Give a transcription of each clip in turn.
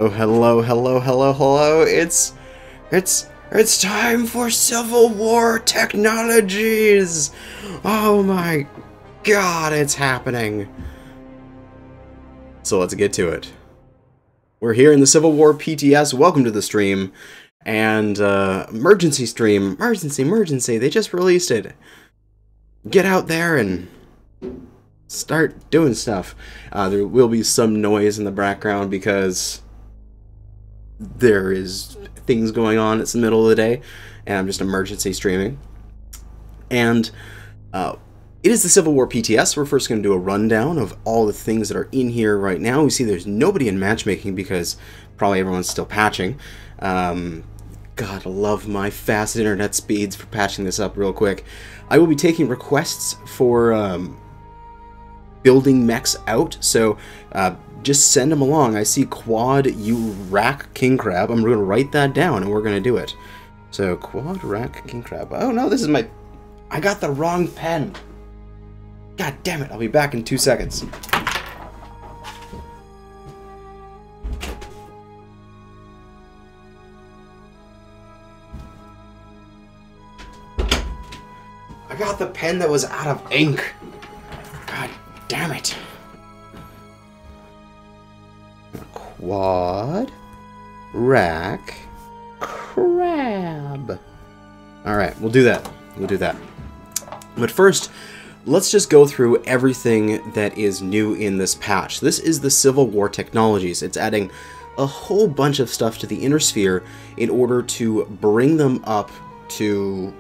Oh, hello, hello, hello, hello. It's time for Civil War technologies. Oh my god, it's happening. So let's get to it. We're here in the Civil War PTS. Welcome to the stream. And emergency stream. Emergency. They just released it. Get out there and start doing stuff. There will be some noise in the background because there is things going on. It's the middle of the day and I'm just emergency streaming. And it is the Civil War PTS. We're first going to do a rundown of all the things that are in here right now. We see there's nobody in matchmaking because probably everyone's still patching. God, I love my fast internet speeds for patching this up real quick. I will be taking requests for building mechs out, so just send them along. I see quad you rack king crab. I'm going to write that down and we're going to do it. So quad rack king crab. Oh no, this is my... I got the wrong pen. God damn it, I'll be back in 2 seconds. I got the pen that was out of ink. God damn it. Quad rack crab. Alright, we'll do that. We'll do that. But first, let's just go through everything that is new in this patch. This is the Civil War technologies. It's adding a whole bunch of stuff to the Inner Sphere in order to bring them up to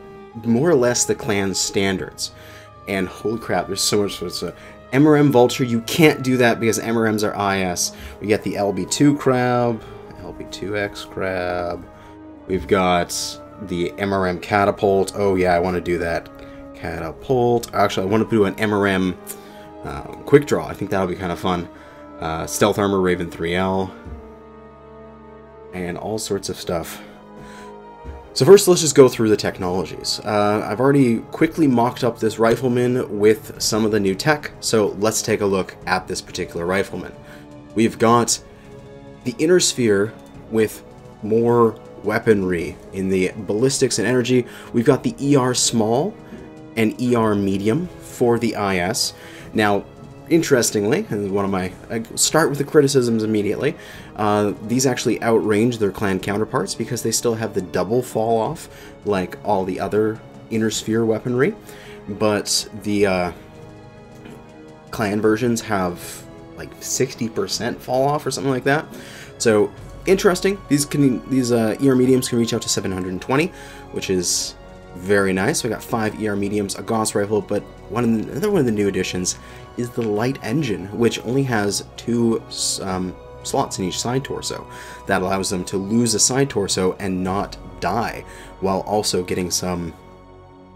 more or less the clan standards. And holy crap, there's so much. So MRM Vulture, you can't do that because MRMs are IS. We get the LB2 crab, LB2X crab. We've got the MRM Catapult. Oh yeah, I want to do that. Catapult. Actually, I want to do an MRM Quick Draw. I think that'll be kind of fun. Stealth Armor Raven 3L. And all sorts of stuff. So first, let's just go through the technologies. I've already quickly mocked up this rifleman with some of the new tech, so let's take a look at this particular rifleman. We've got the Inner Sphere with more weaponry in the ballistics and energy. We've got the ER Small and ER Medium for the IS. Now, interestingly, and one of my... I start with the criticisms immediately. These actually outrange their clan counterparts because they still have the double fall off like all the other Inner Sphere weaponry. But the clan versions have like 60% fall off or something like that. So, interesting. These ER Mediums can reach out to 720, which is very nice. We got 5 ER Mediums, a Gauss rifle, but another one of the new additions is the Light Engine, which only has 2 slots in each side torso. That allows them to lose a side torso and not die, while also getting some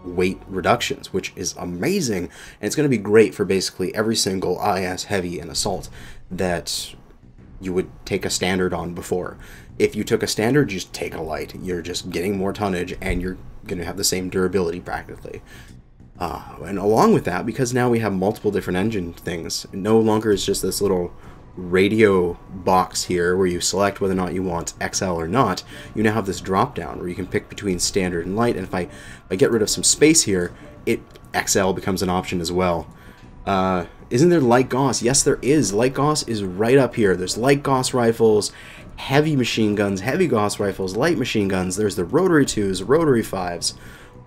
weight reductions, which is amazing, and it's going to be great for basically every single IS heavy and assault that you would take a standard on before. If you took a standard, you just take a light. You're just getting more tonnage, and you're going to have the same durability practically. And along with that, because now we have multiple different engine things, no longer is just this little radio box here where you select whether or not you want XL or not. You now have this drop down where you can pick between standard and light, and if I get rid of some space here, XL becomes an option as well. Isn't there Light Gauss? Yes, there is. Light Gauss is right up here. There's Light Gauss rifles, heavy machine guns, heavy Gauss rifles, light machine guns. There's the Rotary 2s, Rotary 5s,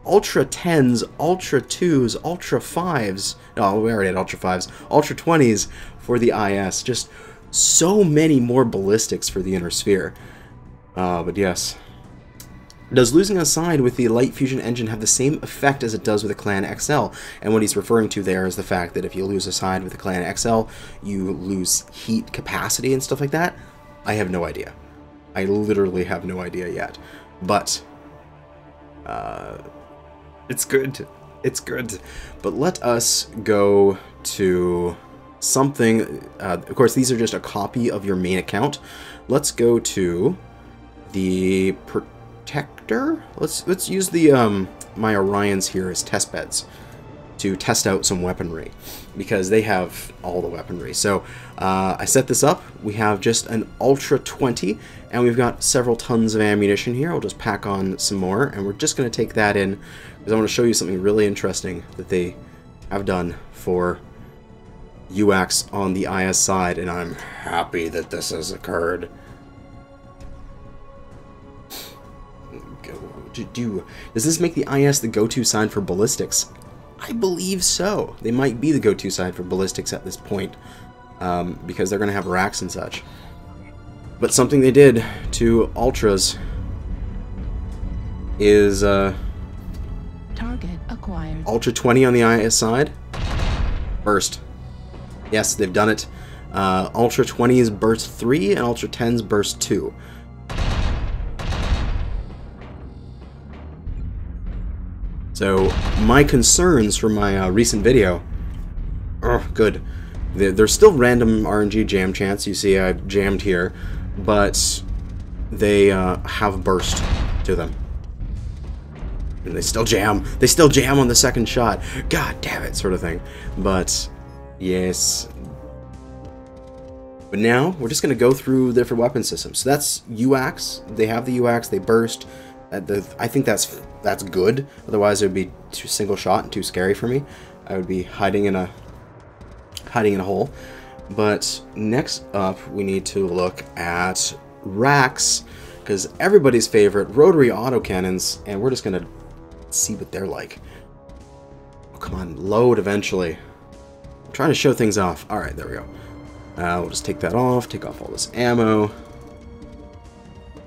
Ultra 10s, Ultra 2s, Ultra 5s. No, we already had Ultra 5s. Ultra 20s for the IS. Just so many more ballistics for the Inner Sphere. But yes. Does losing a side with the Light Fusion engine have the same effect as it does with the Clan XL? And what he's referring to there is the fact that if you lose a side with the Clan XL, you lose heat capacity and stuff like that. I have no idea. I literally have no idea yet. But it's good. It's good. But let us go to something. Of course, these are just a copy of your main account. Let's go to the Protector. Let's use the my Orions here as test beds. to test out some weaponry, because they have all the weaponry. So I set this up. We have just an Ultra 20, and we've got several tons of ammunition here. I'll just pack on some more, and we're just going to take that in, because I want to show you something really interesting that they have done for UX on the IS side, and I'm happy that this has occurred. Does this make the IS the go-to side for ballistics? I believe so. They might be the go-to side for ballistics at this point, because they're going to have racks and such. But something they did to Ultras is target acquired. Ultra 20 on the IS side. Burst. Yes, they've done it. Ultra 20's burst 3 and Ultra 10's burst 2. So, my concerns from my recent video, good. There's still random RNG jam chance. You see I jammed here, but they have burst to them. And they still jam. They still jam on the second shot. God damn it, sort of thing. But, yes. But now, we're just going to go through the different weapon systems. So that's UX. They have the UX, they burst. I think that's good. Otherwise, it would be too single shot and too scary for me. I would be hiding in a hole. But next up, we need to look at racks, because everybody's favorite rotary autocannons, and we're just gonna see what they're like. Oh, come on, load eventually. I'm trying to show things off. All right, there we go. We'll just take that off. Take off all this ammo,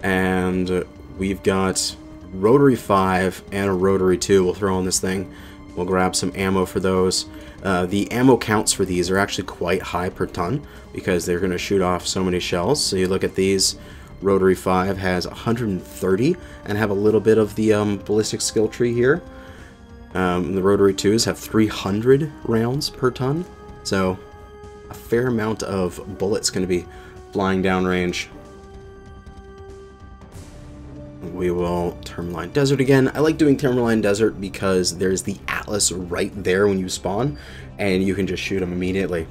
and we've got Rotary 5 and a Rotary 2 we'll throw on this thing. We'll grab some ammo for those. The ammo counts for these are actually quite high per ton, because they're going to shoot off so many shells. So you look at these, Rotary 5 has 130 and have a little bit of the ballistic skill tree here. The Rotary 2s have 300 rounds per ton. So a fair amount of bullets going to be flying downrange. We will Tourmaline Desert again. I like doing Tourmaline Desert because there's the Atlas right there when you spawn, and you can just shoot them immediately.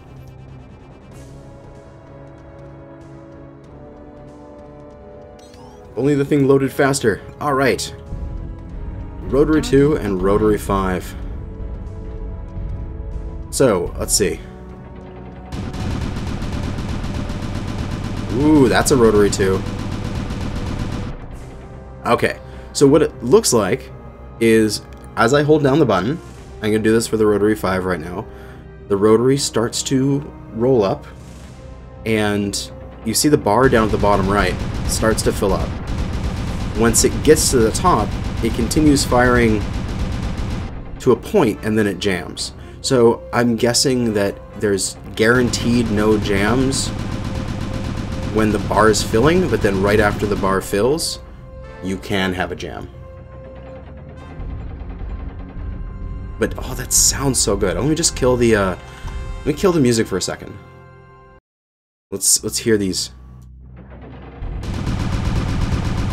Only the thing loaded faster. Alright. Rotary 2 and Rotary 5. So, let's see. Ooh, that's a Rotary 2. Okay, so what it looks like is, as I hold down the button, I'm going to do this for the Rotary 5 right now, the Rotary starts to roll up, and you see the bar down at the bottom right starts to fill up. Once it gets to the top, it continues firing to a point, and then it jams. So I'm guessing that there's guaranteed no jams when the bar is filling, but then right after the bar fills, you can have a jam. But oh, that sounds so good. Let me just kill the let me kill the music for a second. Let's hear these.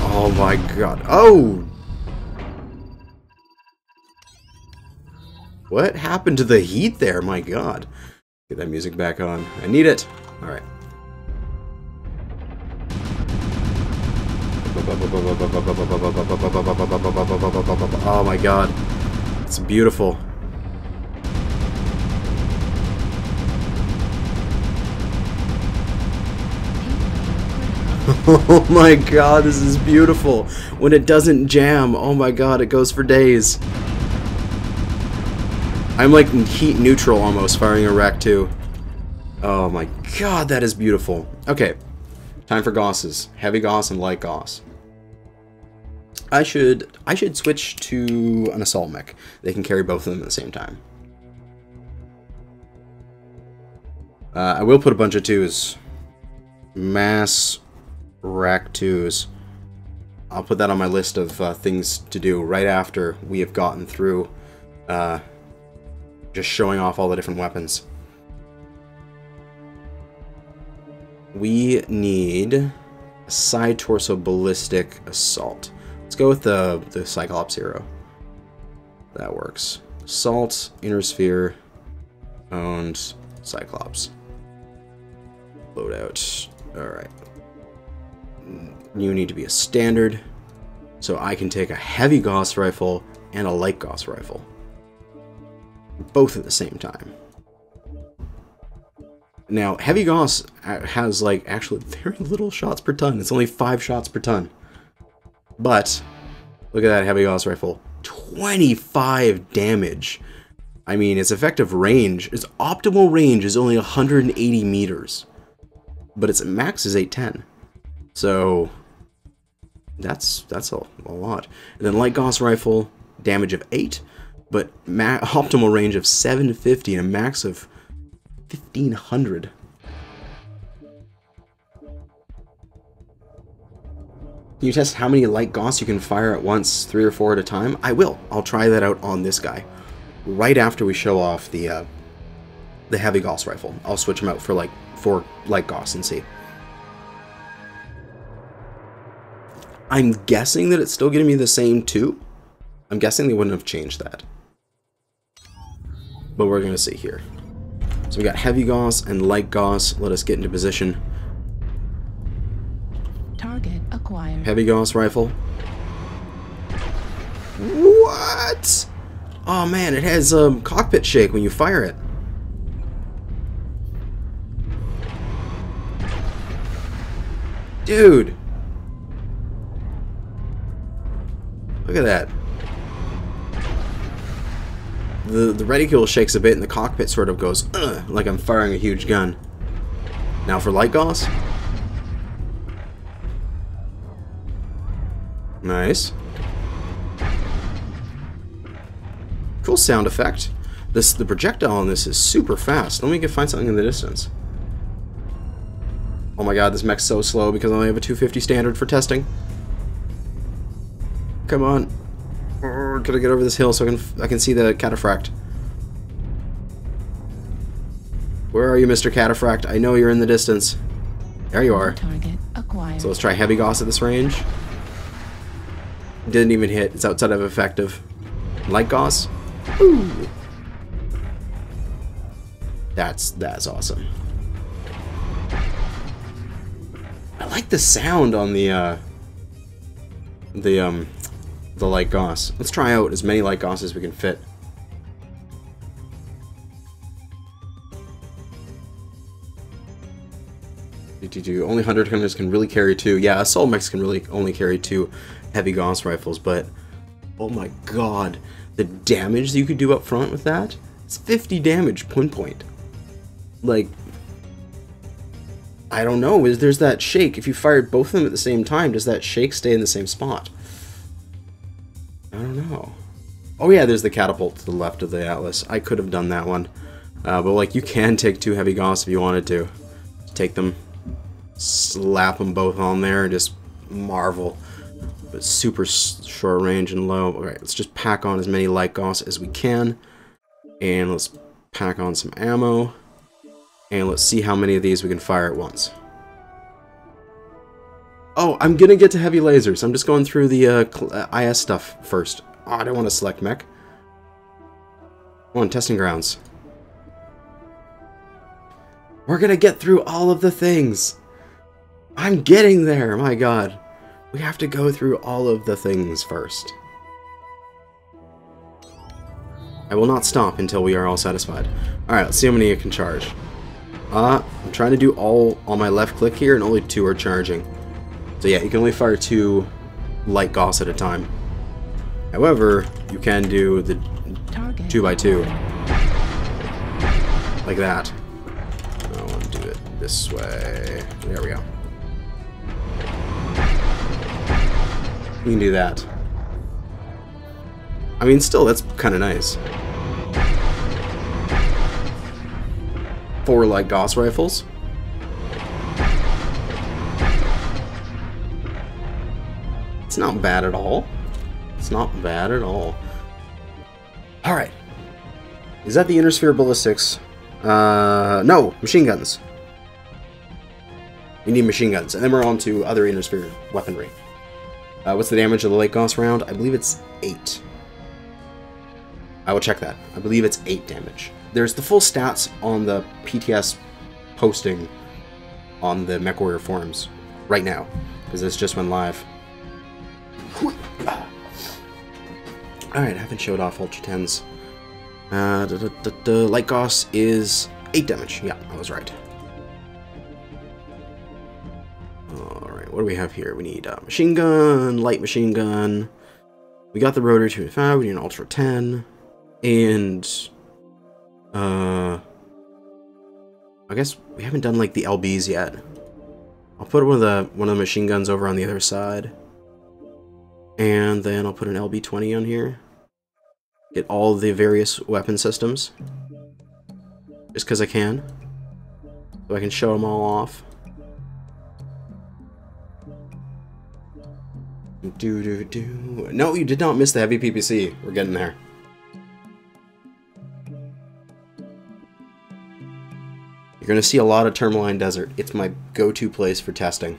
Oh my god. Oh! What happened to the heat there? My god. Get that music back on. I need it. All right. Oh my god. It's beautiful. Oh my god, this is beautiful. When it doesn't jam, oh my god, it goes for days. I'm like heat neutral almost, firing a Rack 2. Oh my god, that is beautiful. Okay, time for Gauss's. Heavy Gauss and light Gauss. I should switch to an assault mech. They can carry both of them at the same time. I will put a bunch of 2s. Mass Rack 2s. I'll put that on my list of things to do right after we have gotten through just showing off all the different weapons. We need a side torso ballistic assault. Let's go with the Cyclops hero. That works. Assault, Inner Sphere, owned, Cyclops. Loadout. Alright. You need to be a standard, so I can take a heavy Gauss rifle and a light Gauss rifle. Both at the same time. Now, heavy Gauss has, like, actually very little shots per ton. It's only 5 shots per ton. But, look at that heavy Gauss rifle. 25 damage. I mean, its effective range, its optimal range is only 180 meters. But its max is 810. So, that's a lot. And then light Gauss rifle, damage of 8, but optimal range of 750 and a max of 1500. Can you test how many light Gauss you can fire at once, 3 or 4 at a time? I will. I'll try that out on this guy. Right after we show off the heavy Gauss rifle. I'll switch them out for like 4 light Gauss and see. I'm guessing that it's still giving me the same 2. I'm guessing they wouldn't have changed that. But we're going to see here. So we got heavy Gauss and light Gauss. Let us get into position. Target acquired. Heavy Gauss rifle. What? Oh man, it has cockpit shake when you fire it. Dude. Look at that. The reticule shakes a bit and the cockpit sort of goes, like I'm firing a huge gun. Now for light Gauss. Nice. Cool sound effect. The projectile on this is super fast. Let me find something in the distance. Oh my god, this mech's so slow because I only have a 250 standard for testing. Come on. Gotta get over this hill so I can see the cataphract. Where are you, Mr. Cataphract? I know you're in the distance. There you are. Target acquired. So let's try heavy Gauss at this range. Didn't even hit. It's outside of effective. Light Gauss. Ooh. That's awesome. I like the sound on the light Gauss. Let's try out as many light Gauss as we can fit. Only hunter gunners can really carry 2. Yeah, assault mechs can really only carry 2 heavy Gauss rifles, but oh my god, the damage that you could do up front with that? It's 50 damage point. Like, I don't know, there's that shake. If you fired both of them at the same time, does that shake stay in the same spot? I don't know. Oh yeah, there's the catapult to the left of the Atlas. I could have done that one. But like, you can take 2 heavy Gauss if you wanted to. Take them, slap them both on there, and just marvel. But super short range and low. Alright, let's just pack on as many light Gauss as we can. And let's pack on some ammo. And let's see how many of these we can fire at once. Oh, I'm gonna get to heavy lasers. I'm just going through the IS stuff first. Oh, I don't want to select mech. Come on, testing grounds. We're gonna get through all of the things. I'm getting there, my god. We have to go through all of the things first. I will not stop until we are all satisfied. Alright, let's see how many it can charge. I'm trying to do all on my left click here, and only 2 are charging. So yeah, you can only fire 2 light Gauss at a time. However, you can do the 2x2. Like that. I want to do it this way. There we go. You can do that. I mean, still, that's kind of nice. 4 light Gauss rifles. It's not bad at all. It's not bad at all. Alright. Is that the inner sphere ballistics? No, machine guns. We need machine guns. And then we're on to other inner sphere weaponry. What's the damage of the light Gauss round? I believe it's 8. I will check that. I believe it's 8 damage. There's the full stats on the PTS posting on the Mechwarrior forums right now, because this just went live. Alright, I haven't showed off Ultra 10s. Light Goss is 8 damage. Yeah, I was right. Alright, what do we have here? We need a machine gun, light machine gun. We got the Rotary 2.5, we need an Ultra 10. And I guess we haven't done like the LBs yet. I'll put one of the machine guns over on the other side. And then I'll put an LB-20 on here. Get all the various weapon systems. Just because I can. So I can show them all off. No, you did not miss the heavy PPC. We're getting there. You're going to see a lot of Tourmaline Desert. It's my go-to place for testing.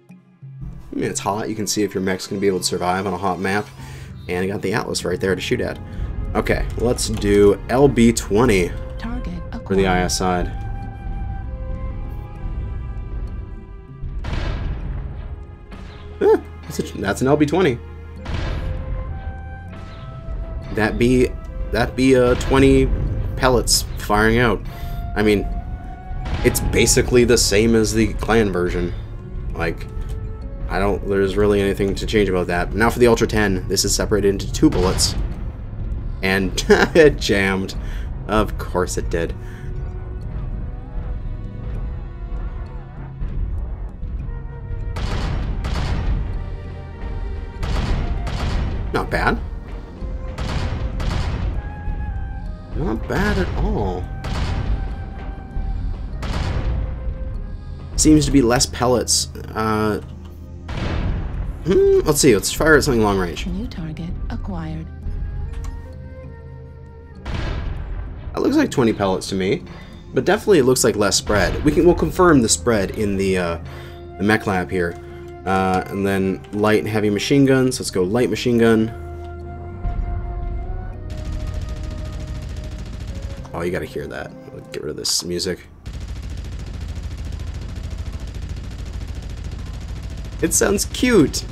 I mean, it's hot. You can see if your mech's going to be able to survive on a hot map. And I got the Atlas right there to shoot at. Okay, let's do LB-20 for the IS side. That's an LB-20. That be 20 pellets firing out. I mean, it's basically the same as the clan version. Like, there's really anything to change about that. Now for the Ultra 10, this is separated into 2 bullets. And it jammed. Of course it did. Not bad. Not bad at all. Seems to be less pellets. Let's see. Let's fire at something long range. New target acquired. That looks like 20 pellets to me, but definitely it looks like less spread. We'll confirm the spread in the mech lab here. And then light and heavy machine guns. Let's go light machine gun. Oh, you gotta hear that. Let's get rid of this music. It sounds cute.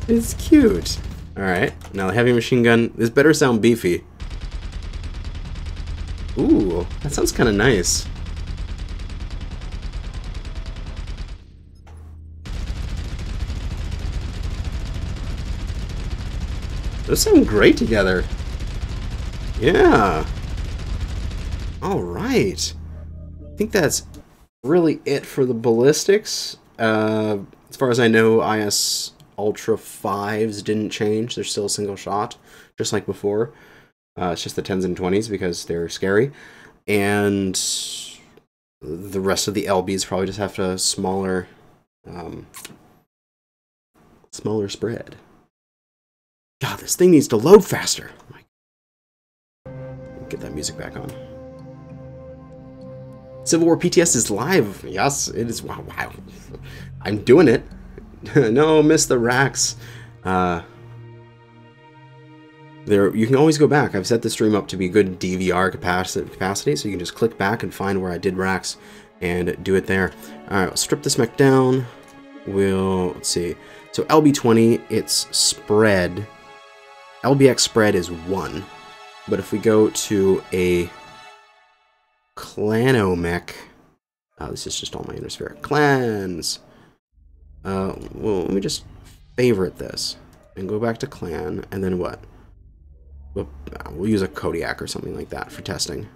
It's cute. Alright, now the heavy machine gun. This better sound beefy. Ooh, that sounds kind of nice. Those sound great together. Yeah. Alright. I think that's really it for the ballistics. As far as I know, IS Ultra 5s didn't change. They're still single shot, just like before. It's just the 10s and 20s because they're scary. And the rest of the LBs probably just have to smaller spread. God, this thing needs to load faster. Get that music back on. Civil War PTS is live. Yes, it is. Wow. I'm doing it. No, miss the racks. There, you can always go back. I've set the stream up to be good DVR capacity, so you can just click back and find where I did racks and do it there. All right, we'll strip this mech down. Let's see. So LB-20, its spread, LBX spread is 1. But if we go to a Clano mech, this is just all my Interspheric clans. Well, let me just favorite this and go back to clan, and then what? We'll use a Kodiak or something like that for testing.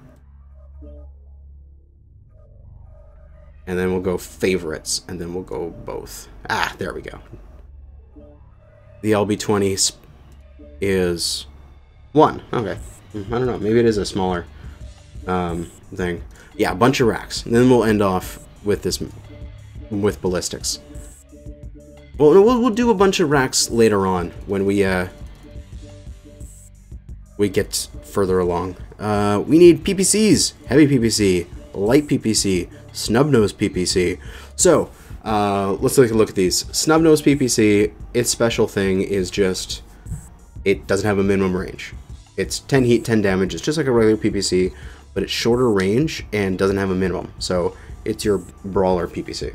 And then we'll go favorites, and then we'll go both. Ah, there we go. The LB-20 is 1. Okay. I don't know. Maybe it is a smaller thing. Yeah, a bunch of racks. And then we'll end off with this, with ballistics. Well, we'll do a bunch of racks later on when we get further along. We need PPCs, heavy PPC, light PPC, snub-nose PPC. So, Let's take a look at these. Snub-nosed PPC, its special thing is just, it doesn't have a minimum range. It's 10 heat, 10 damage. It's just like a regular PPC, but it's shorter range and doesn't have a minimum. So it's your brawler PPC.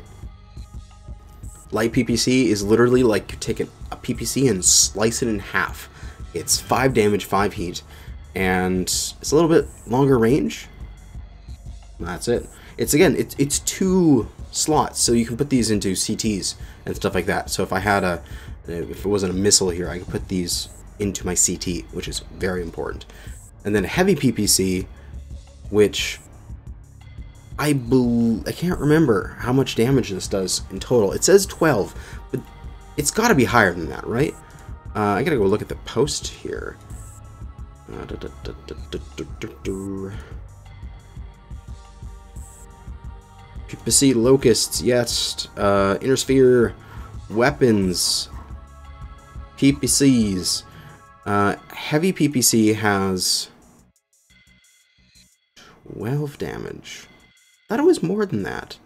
Light PPC is literally like you take a PPC and slice it in half. It's 5 damage, 5 heat, and it's a little bit longer range. That's it. It's again, it's 2 slots, so you can put these into CTs and stuff like that. So if I had if it wasn't a missile here, I could put these into my CT, which is very important. And then heavy PPC, which I can't remember how much damage this does in total. It says 12, but it's got to be higher than that, right? I gotta go look at the post here. PPC locusts, yes. Inner sphere weapons, PPCs. Heavy PPC has 12 damage. I thought it was more than that.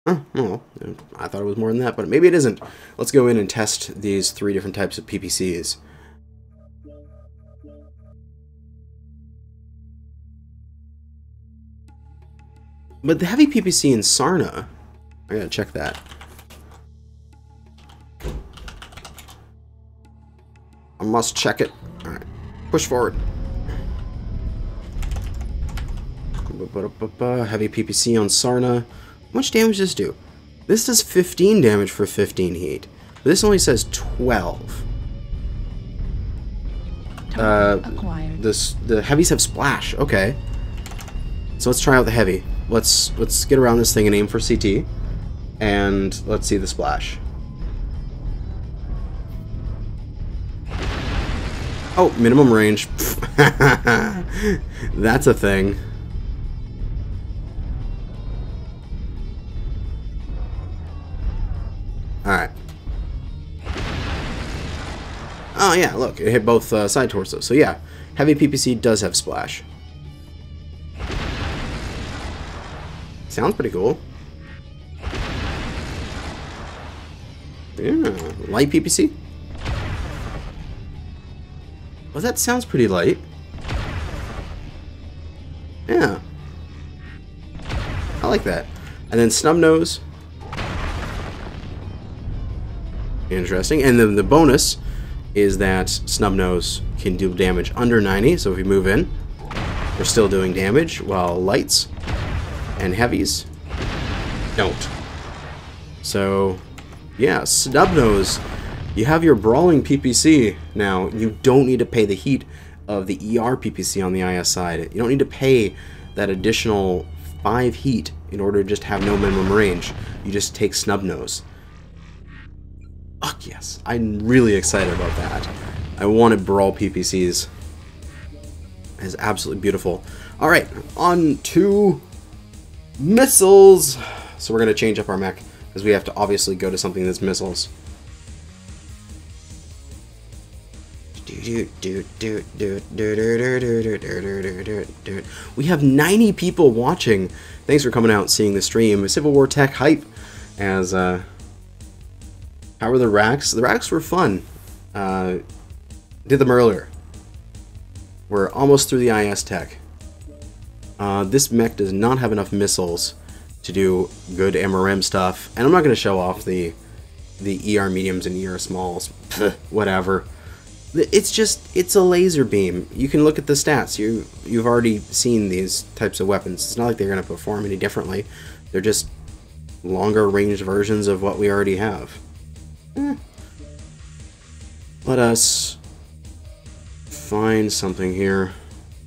Oh, well, I thought it was more than that, but maybe it isn't. Let's go in and test these 3 different types of PPCs. But the heavy PPC in Sarna, I gotta check that. I must check it. Alright, push forward. Heavy PPC on Sarna. How much damage does this do? This does 15 damage for 15 heat. But this only says 12. The heavies have splash. Okay. So let's try out the heavy. Let's get around this thing and aim for CT. And let's see the splash. Oh, minimum range. That's a thing. Alright. Oh yeah, look, it hit both side torsos. So yeah, heavy PPC does have splash. Sounds pretty cool. Yeah, light PPC? Well, that sounds pretty light. Yeah. I like that. And then snub nose. Interesting. And then the bonus is that snub nose can do damage under 90. So if we move in, we're still doing damage, while lights and heavies don't. So yeah, snub nose. You have your brawling PPC now. You don't need to pay the heat of the ER PPC on the IS side. You don't need to pay that additional 5 heat in order to just have no minimum range. You just take snub nose. Fuck yes. I'm really excited about that. I wanted brawl PPCs. It's absolutely beautiful. Alright, on to missiles. So we're going to change up our mech because we have to obviously go to something that's missiles. We have 90 people watching. Thanks for coming out and seeing the stream. Civil War Tech hype. As how were the racks? The racks were fun. Did them earlier. We're almost through the IS Tech. This mech does not have enough missiles to do good MRM stuff, and I'm not going to show off the ER mediums and ER smalls. Whatever. It's a laser beam. You can look at the stats. You've already seen these types of weapons. It's not like they're going to perform any differently. They're just longer range versions of what we already have. Let us find something here.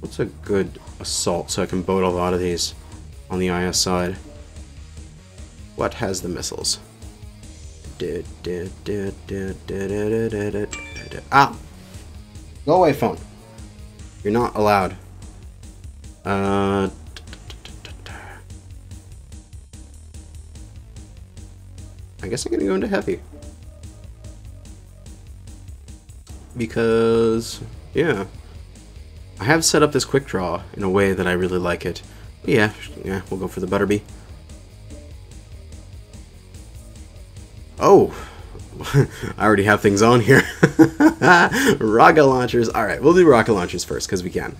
What's a good assault so I can boat a lot of these on the IS side? What has the missiles? Ah! Go away, phone. You're not allowed. I guess I'm gonna go into heavy. Because, yeah. I have set up this quick draw in a way that I really like it. Yeah, we'll go for the Butterby. Oh, I already have things on here. Rocket launchers. All right, we'll do rocket launchers first because we can.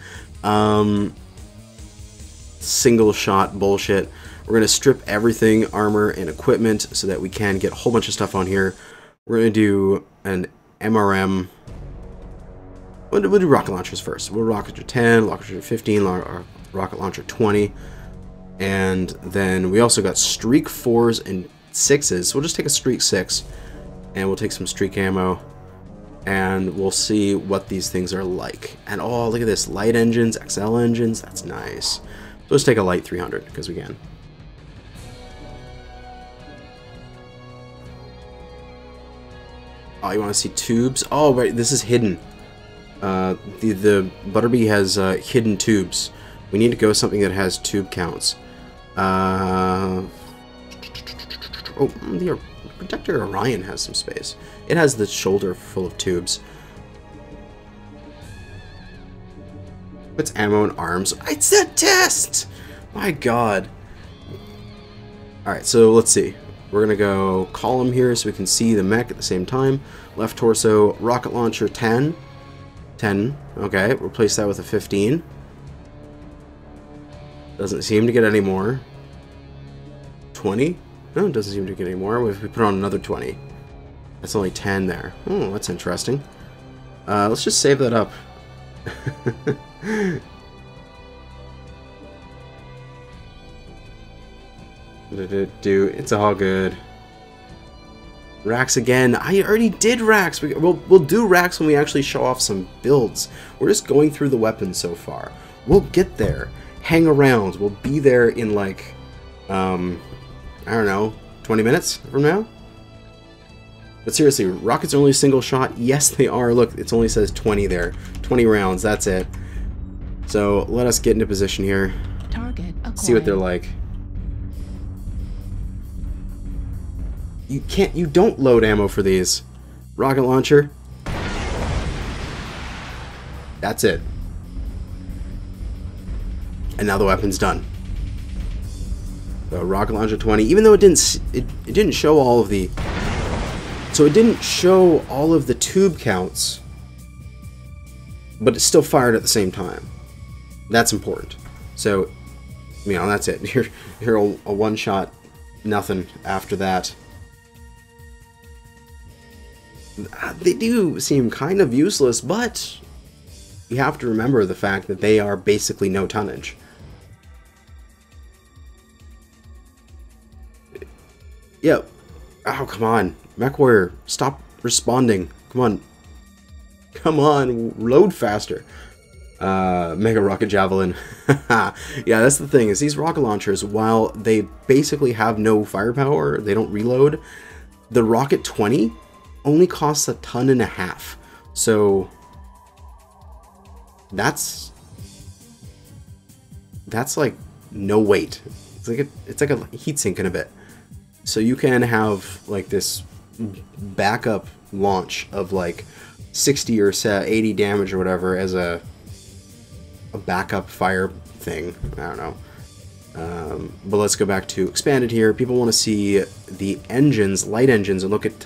Single shot bullshit. We're gonna strip everything, armor and equipment, so that we can get a whole bunch of stuff on here. We're gonna do an MRM. We'll do rocket launchers first. We'll rocket launcher 10, rocket launcher 15, rocket launcher 20, and then we also got streak 4s and 6s. So we'll just take a streak 6, and we'll take some streak ammo, and we'll see what these things are like. And oh, look at this, light engines, XL engines. That's nice. So let's take a light 300 because we can. Oh, you want to see tubes? Oh, right, this is hidden. The Butterby has hidden tubes. We need to go something that has tube counts. Oh, the Protector Orion has some space. It has the shoulder full of tubes. It's ammo and arms. It's a test! My god. Alright, so let's see. We're going to go column here so we can see the mech at the same time. Left torso, rocket launcher 10. 10, okay, replace that with a 15. Doesn't seem to get any more. 20? No, it doesn't seem to get any more. If we put on another 20. That's only 10 there. Oh, that's interesting. Let's just save that up. It's all good. Racks again. I already did racks. We'll do racks when we actually show off some builds. We're just going through the weapons so far. We'll get there. Hang around. We'll be there in like, I don't know, 20 minutes from now? But seriously, rockets are only single shot? Yes, they are. Look, it only says 20 there. 20 rounds, that's it. So let us get into position here. Target acquired. See what they're like. You don't load ammo for these. Rocket launcher. That's it. And now the weapon's done. So rocket launcher 20, even though it didn't show all of the, so it didn't show all of the tube counts, but it still fired at the same time. That's important. So, you know, that's it. You're a one shot, nothing after that. They do seem kind of useless, but you have to remember the fact that they are basically no tonnage. Yeah. Oh, come on. Mechwarrior, stop responding. Come on. Come on, load faster. Mega Rocket Javelin. Yeah, that's the thing, is these rocket launchers, while they basically have no firepower, they don't reload, the Rocket 20 only costs 1.5 tons. So that's like no weight. It's like a heatsink in a bit. So you can have like this backup launch of like 60 or 80 damage or whatever as a backup fire thing. I don't know. But let's go back to expanded here. People want to see the engines, light engines, and look at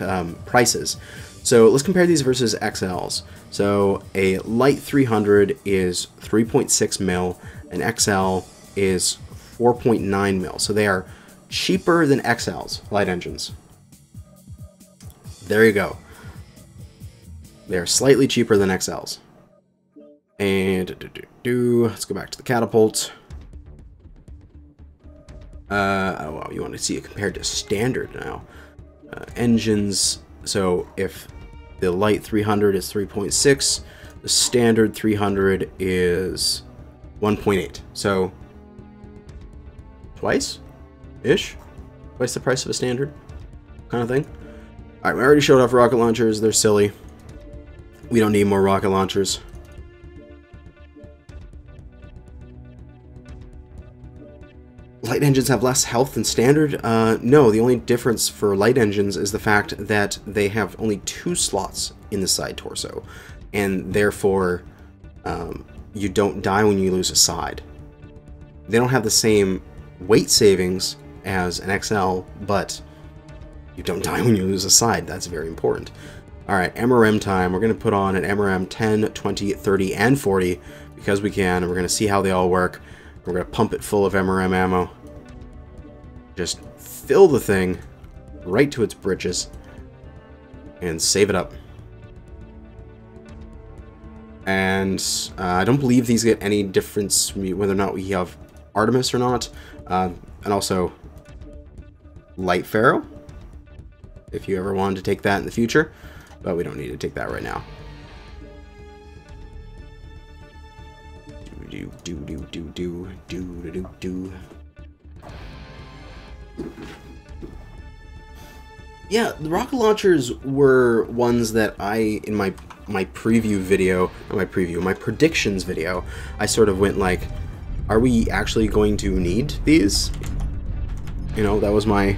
prices. So let's compare these versus XLs. So a light 300 is 3.6 mil, and XL is 4.9 mil. So they are cheaper than XLs, light engines. There you go. They're slightly cheaper than XLs. And let's go back to the catapult. Oh, wow, you want to see it compared to standard now. Engines, so if the light 300 is 3.6, the standard 300 is 1.8. So, twice-ish? Twice the price of a standard kind of thing. Alright, we already showed off rocket launchers. They're silly. We don't need more rocket launchers. Light engines have less health than standard? No, the only difference for light engines is the fact that they have only 2 slots in the side torso, and therefore you don't die when you lose a side. They don't have the same weight savings as an XL, but you don't die when you lose a side. That's very important. Alright, MRM time. We're going to put on an MRM 10, 20, 30, and 40 because we can, and we're going to see how they all work. We're going to pump it full of MRM ammo. Just fill the thing right to its britches and save it up. And I don't believe these get any difference whether or not we have Artemis or not. And also Light Pharaoh, if you ever wanted to take that in the future. But we don't need to take that right now. Yeah, the rocket launchers were ones that I, in my preview video, not my predictions video, I sort of went like, are we actually going to need these? You know, that was my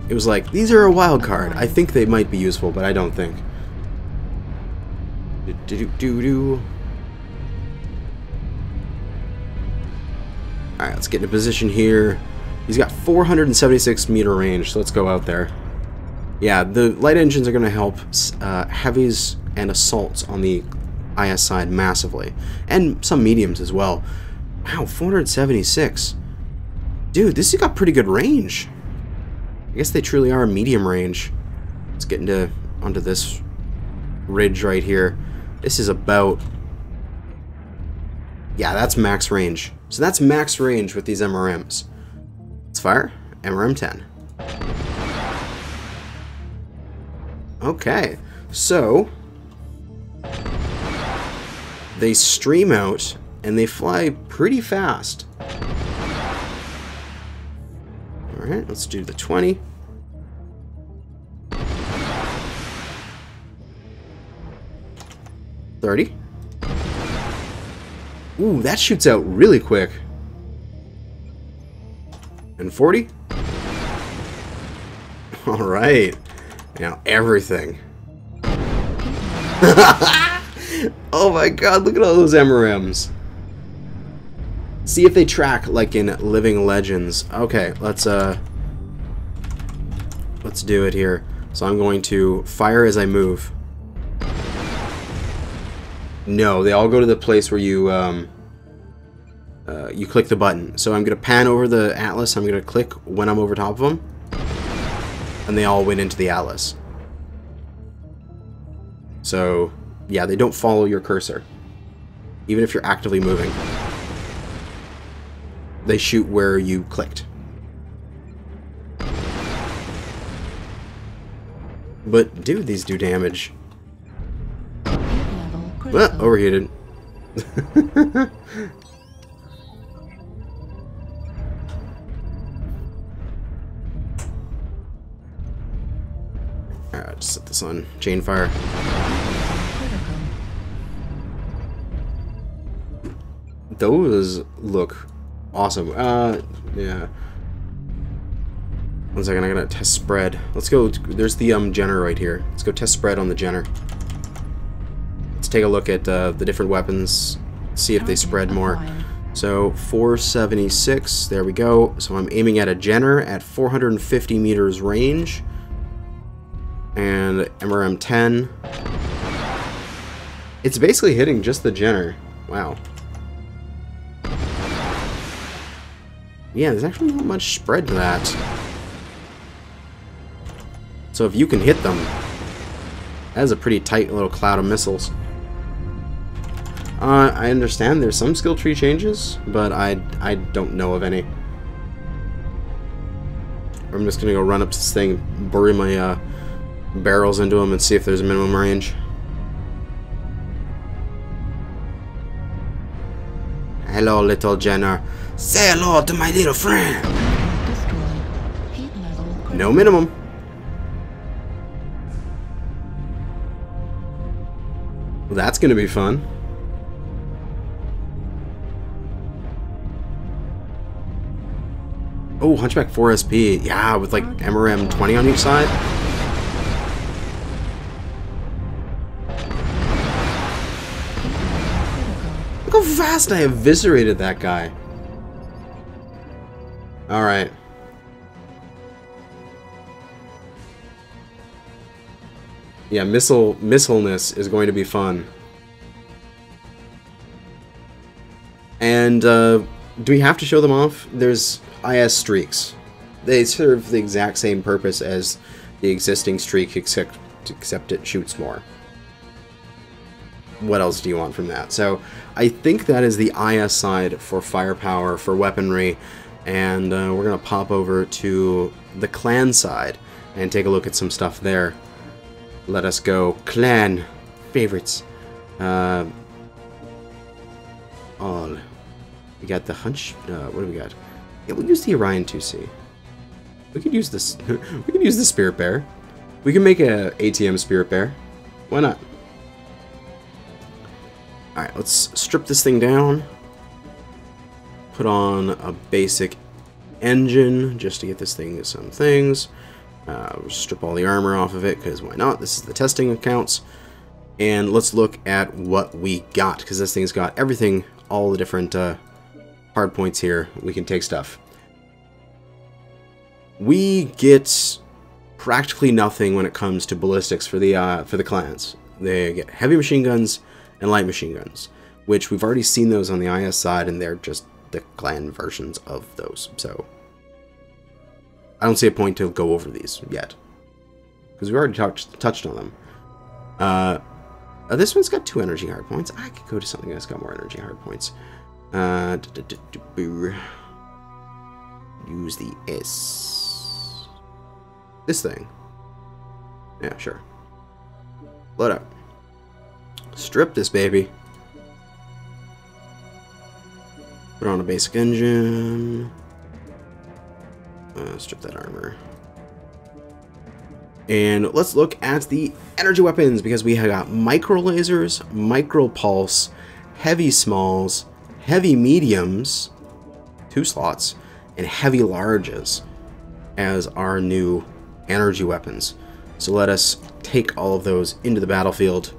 it was like, these are a wild card. I think they might be useful, but I don't think. Alright, let's get in a position here. He's got 476 meter range, so let's go out there. Yeah, the light engines are going to help heavies and assaults on the IS side massively. And some mediums as well. Wow, 476. Dude, this has got pretty good range. I guess they truly are medium range. Let's get onto this ridge right here. This is about... yeah, that's max range. So that's max range with these MRMs. Let's fire. MRM 10. Okay, so... they stream out, and they fly pretty fast. Alright, let's do the 20. $30. Ooh, that shoots out really quick. And 40. Alright. Now everything. Oh my god, look at all those MRMs. See if they track like in Living Legends. Okay, let's do it here. So I'm going to fire as I move. No, they all go to the place where you you click the button. So I'm gonna pan over the Atlas. I'm gonna click when I'm over top of them, and they all went into the Atlas. So yeah, they don't follow your cursor, even if you're actively moving. They shoot where you clicked. But dude, these do damage. Well, overheated. Alright, just set this on chain fire. Those look awesome. Yeah. 1 second, I gotta test spread. Let's go. There's the Jenner right here. Let's go test spread on the Jenner. Let's take a look at the different weapons. See if they spread more. So 476. There we go. So I'm aiming at a Jenner at 450 meters range, and MRM 10. It's basically hitting just the Jenner. Wow. Yeah, there's actually not much spread to that. So if you can hit them, that is a pretty tight little cloud of missiles. I understand there's some skill tree changes, but I don't know of any. I'm just gonna go run up to this thing, bury my barrels into them, and see if there's a minimum range. Hello, little Jenner. Say hello to my little friend. No minimum. Well, that's gonna be fun. Oh, Hunchback 4 SP. Yeah, with like MRM 20 on each side. Look Look how fast I eviscerated that guy. Alright. Yeah, missileness is going to be fun. And, do we have to show them off? There's IS streaks. They serve the exact same purpose as the existing streak, except it shoots more. What else do you want from that? So, I think that is the IS side for firepower, for weaponry, and we're going to pop over to the clan side and take a look at some stuff there. Let us go. Clan favorites. All. We got the hunch. What do we got? Yeah, we'll use the Orion 2C. We could use this. We could use the Spirit Bear. We can make a ATM Spirit Bear. Why not? All right, let's strip this thing down. Put on a basic engine just to get this thing some things. Strip all the armor off of it, because why not? This is the testing accounts. And let's look at what we got, because this thing's got everything, all the different hard points here. We can take stuff. We get practically nothing when it comes to ballistics for the clans. They get heavy machine guns and light machine guns, which we've already seen those on the IS side, and they're just the clan versions of those. So I don't see a point to go over these yet, because we already touched on them. This one's got 2 energy hard points. I could go to something that's got more energy hard points. Use the S. This thing. Yeah, sure. Load up. Strip this baby. Put on a basic engine. Strip that armor. And let's look at the energy weapons, because we have got micro lasers, micro pulse, heavy smalls, heavy mediums, 2 slots, and heavy larges as our new energy weapons. So let us take all of those into the battlefield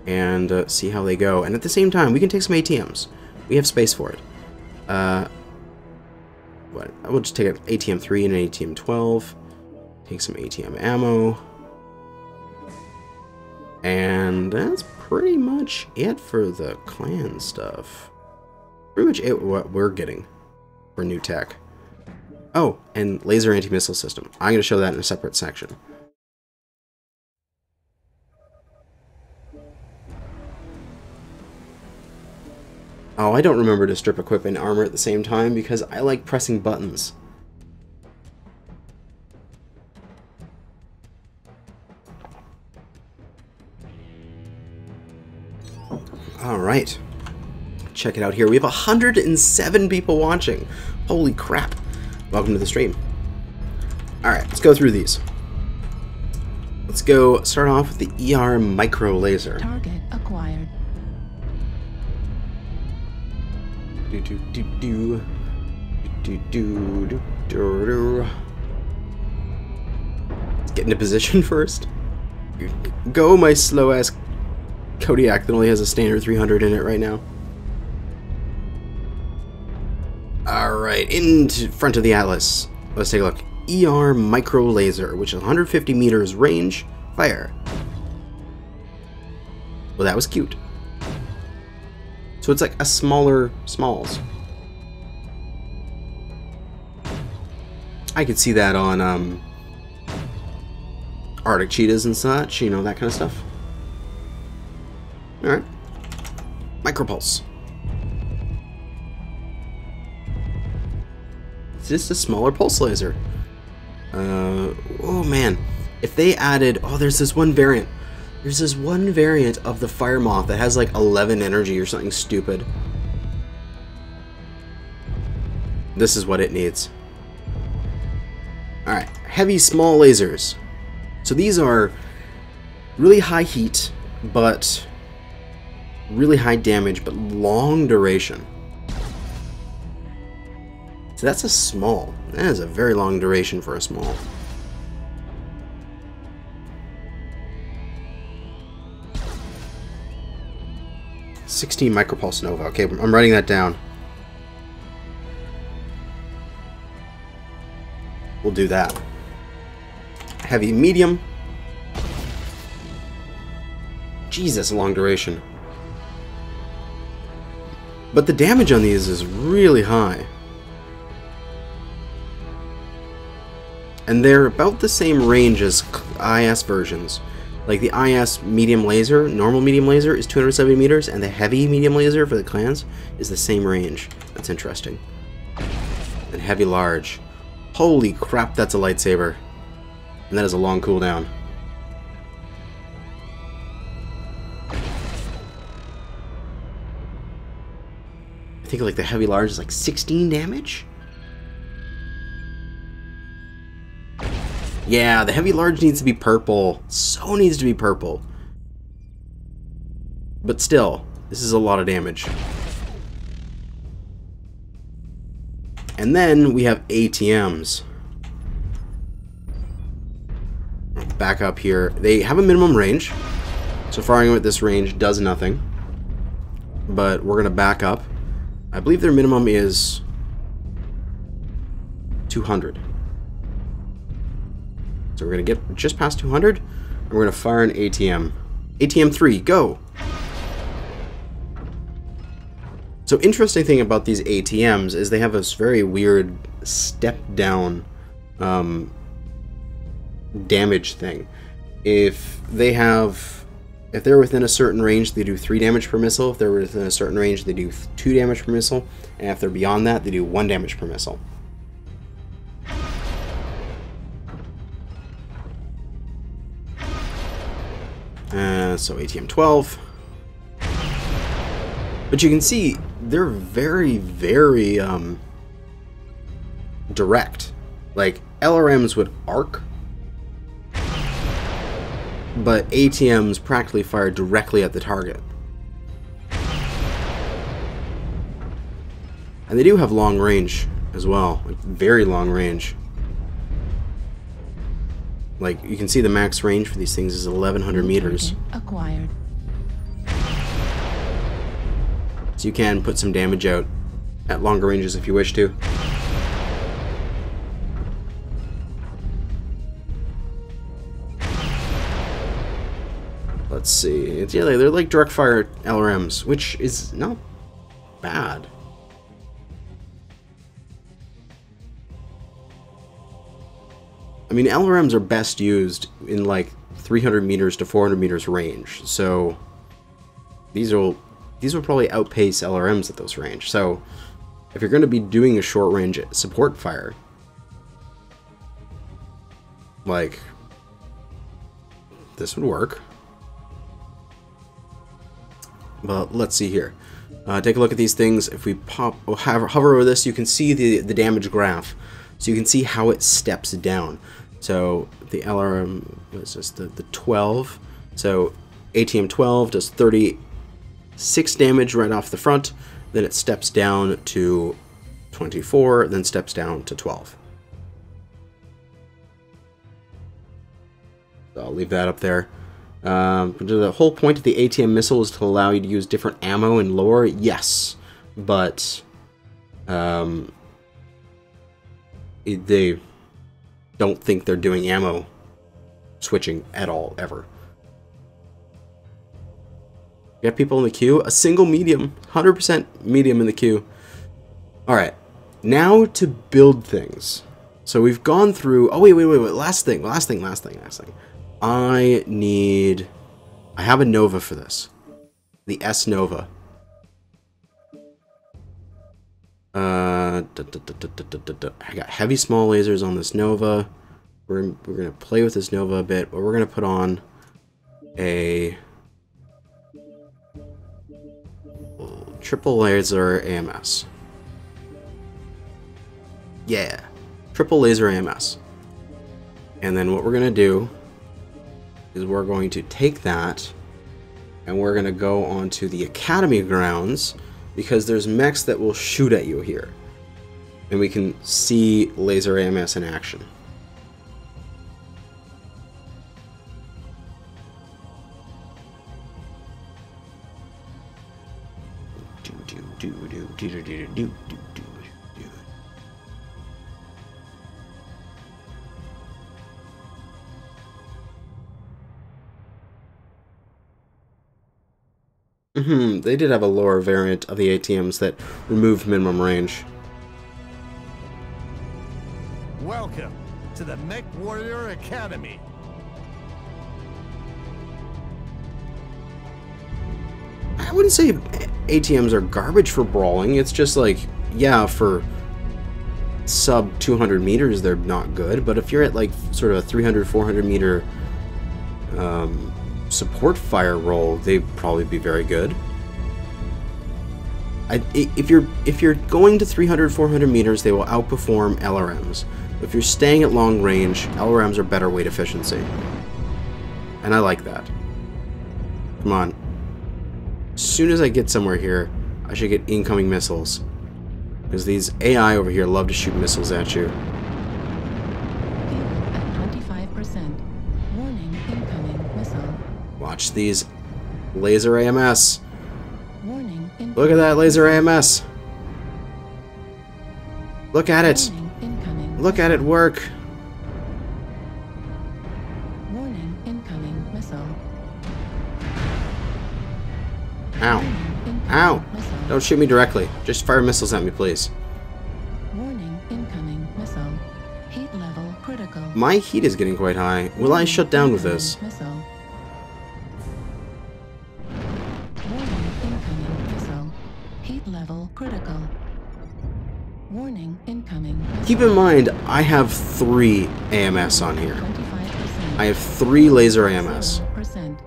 and see how they go. And at the same time, we can take some ATMs. We have space for it. I will just take an ATM 3 and an ATM 12. Take some ATM ammo. And that's pretty much it for the clan stuff. Pretty much it what we're getting for new tech. Oh, and laser anti-missile system. I'm going to show that in a separate section. Oh, I don't remember to strip equipment and armor at the same time because I like pressing buttons. Alright. Check it out here. We have 107 people watching. Holy crap. Welcome to the stream. Alright, let's go through these. Let's go start off with the ER micro laser. Target acquired. Let's get into position first. Go, my slow ass Kodiak that only has a standard 300 in it right now. Alright, in front of the Atlas. Let's take a look. ER micro laser, which is 150 meters range, fire. Well, that was cute. So it's like a smaller smalls. I could see that on Arctic cheetahs and such, you know, that kind of stuff. Alright. Micropulse. It's just a smaller pulse laser. Oh man. If they added... Oh, there's this one variant. There's this one variant of the Fire Moth that has like 11 energy or something stupid. This is what it needs. Alright, heavy small lasers. So these are really high heat, but really high damage, but long duration. So that's a small. That is a very long duration for a small. 16 micropulse nova. Okay, I'm writing that down. We'll do that. Heavy, medium. Jesus, long duration. But the damage on these is really high. And they're about the same range as IS versions. Like the IS medium laser, normal medium laser is 270 meters, and the heavy medium laser for the clans is the same range. That's interesting. And heavy large. Holy crap, that's a lightsaber. And that is a long cooldown. I think like the heavy large is like 16 damage? Yeah, the heavy large needs to be purple. So needs to be purple. But still, this is a lot of damage. And then we have ATMs. Back up here. They have a minimum range. So firing them at this range does nothing. But we're going to back up. I believe their minimum is 200. So we're going to get just past 200, and we're going to fire an ATM. ATM 3, go! So interesting thing about these ATMs is they have this very weird step-down damage thing. If they're within a certain range, they do 3 damage per missile. If they're within a certain range, they do 2 damage per missile. And if they're beyond that, they do 1 damage per missile. So ATM 12. But you can see they're very, very direct. Like LRMs would arc, but ATMs practically fire directly at the target. And they do have long range as well, like very long range. Like, you can see the max range for these things is 1100 meters. Acquired. So you can put some damage out at longer ranges if you wish to. Let's see. Yeah, they're like direct fire LRMs, which is not bad. I mean, LRMs are best used in like 300 meters to 400 meters range, so these will probably outpace LRMs at those range. So if you're going to be doing a short range support fire, like this would work. But let's see here. Take a look at these things. If we hover over this, you can see the damage graph. So you can see how it steps down. So the LRM was just the 12. So ATM 12 does 36 damage right off the front. Then it steps down to 24, then steps down to 12. So I'll leave that up there. The whole point of the ATM missile is to allow you to use different ammo and lore. Yes, but they don't think they're doing ammo switching at all, ever. Got people in the queue. A single medium, 100% medium in the queue. Alright, now to build things. So we've gone through... Oh, wait. Last thing. I have a Nova for this. The S Nova. I got heavy small lasers on this Nova. We're gonna play with this Nova a bit, but we're gonna put on a triple laser AMS. Yeah, triple laser AMS. And then what we're gonna do is we're going to take that and we're gonna go onto the Academy grounds, because there's mechs that will shoot at you here. And we can see laser AMS in action. They did have a lower variant of the ATMs that removed minimum range. Welcome to the Mechwarrior Academy. I wouldn't say ATMs are garbage for brawling. It's just like, yeah, for sub 200 meters, they're not good. But if you're at like sort of a 300, 400 meter support fire roll, they'd probably be very good. If you're going to 300, 400 meters, they will outperform LRMs. If you're staying at long range, LRMs are better weight efficiency. And I like that. Come on. As soon as I get somewhere here, I should get incoming missiles. Because these AI over here love to shoot missiles at you. At 25%. Warning, incoming missile. Watch these laser AMS. Warning, Look at that laser AMS. Look at it. Look at it work. Warning, incoming missile. Ow. Ow. Don't shoot me directly. Just fire missiles at me, please. Warning, incoming missile. Heat level critical. My heat is getting quite high. Will I shut down with this? Missile. Warning, incoming missile. Heat level critical. Warning, incoming missile. Keep in mind, I have 3 AMS on here. 25%. I have 3 laser AMS. 0%.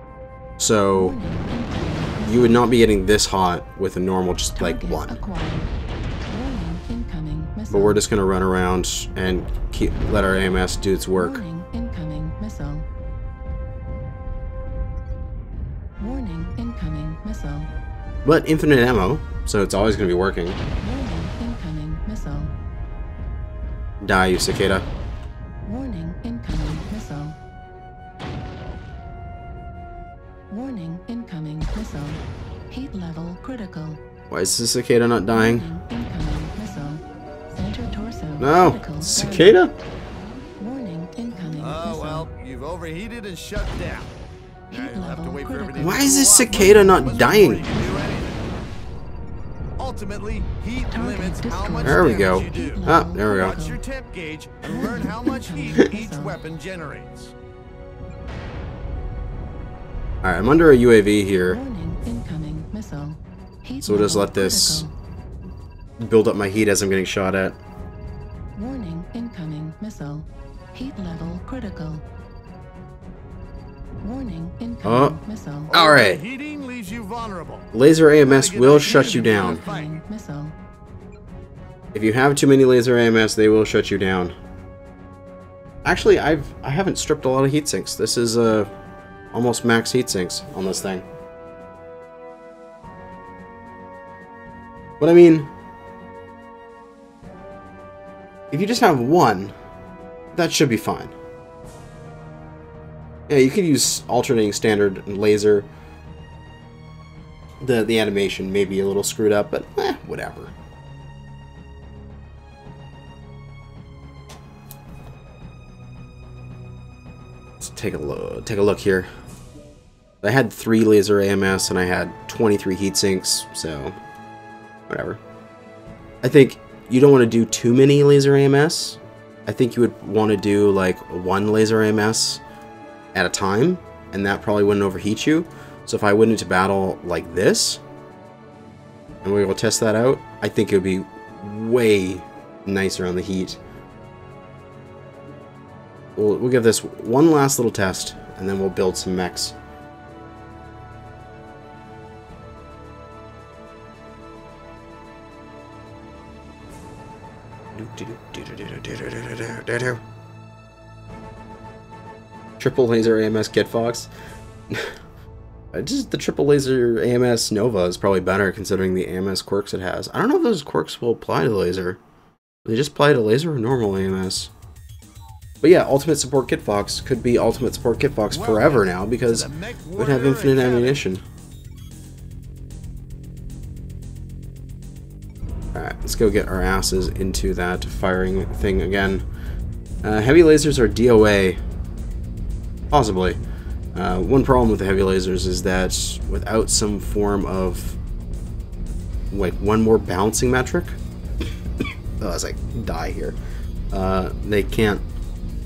So Warning, incoming you would not be getting this hot with a normal just like Targets 1. acquired. Warning, incoming missile. But we're just gonna run around and let our AMS do its work. Warning, incoming missile. Warning, incoming missile. But infinite ammo, so it's always gonna be working. Warning, incoming missile. Die, you cicada. Warning, incoming missile. Warning, incoming missile. Heat level critical. Why is the cicada not dying? Warning, incoming missile. Center torso. No, critical cicada? failure. Warning, incoming Oh, missile. well, you've overheated and shut down. Now Heat you'll have to level wait for everything Why to is cool this off cicada not before dying? you can do anything. Ultimately, heat Target limits how much There we damage go. you do. Ah, there we go. Watch your temp gauge and learn how much heat each weapon generates. Alright, I'm under a UAV here, Warning, incoming missile. Heat so we'll just level let this critical. build up my heat as I'm getting shot at. Warning, incoming missile. Heat level critical. Warning, incoming missile. Alright, Heating leaves you vulnerable. laser AMS will shut you down. Incoming missile. If you have too many laser AMS, they will shut you down. Actually, I haven't stripped a lot of heat sinks. This is almost max heat sinks on this thing. But I mean, if you just have 1, that should be fine. Yeah, you could use alternating standard and laser. The animation may be a little screwed up, but whatever. Let's take a look here. I had 3 laser AMS and I had 23 heat sinks, so whatever. I think you don't want to do too many laser AMS. I think you would want to do like 1 laser AMS at a time, and that probably wouldn't overheat you. So if I went into battle like this, and we will test that out, I think it would be way nicer on the heat. We'll give this one last little test, and then we'll build some mechs. Triple laser AMS Kit Fox. Just the triple laser AMS Nova is probably better considering the AMS quirks it has. I don't know if those quirks will apply to laser. They just apply to laser or normal AMS. But yeah, Ultimate Support Kit Fox could be Ultimate Support Kit Fox forever now because it would have infinite ammunition. Alright, let's go get our asses into that firing thing again. Heavy lasers are DOA. Possibly. One problem with the heavy lasers is that without some form of like one more balancing metric, oh, as I die here, they can't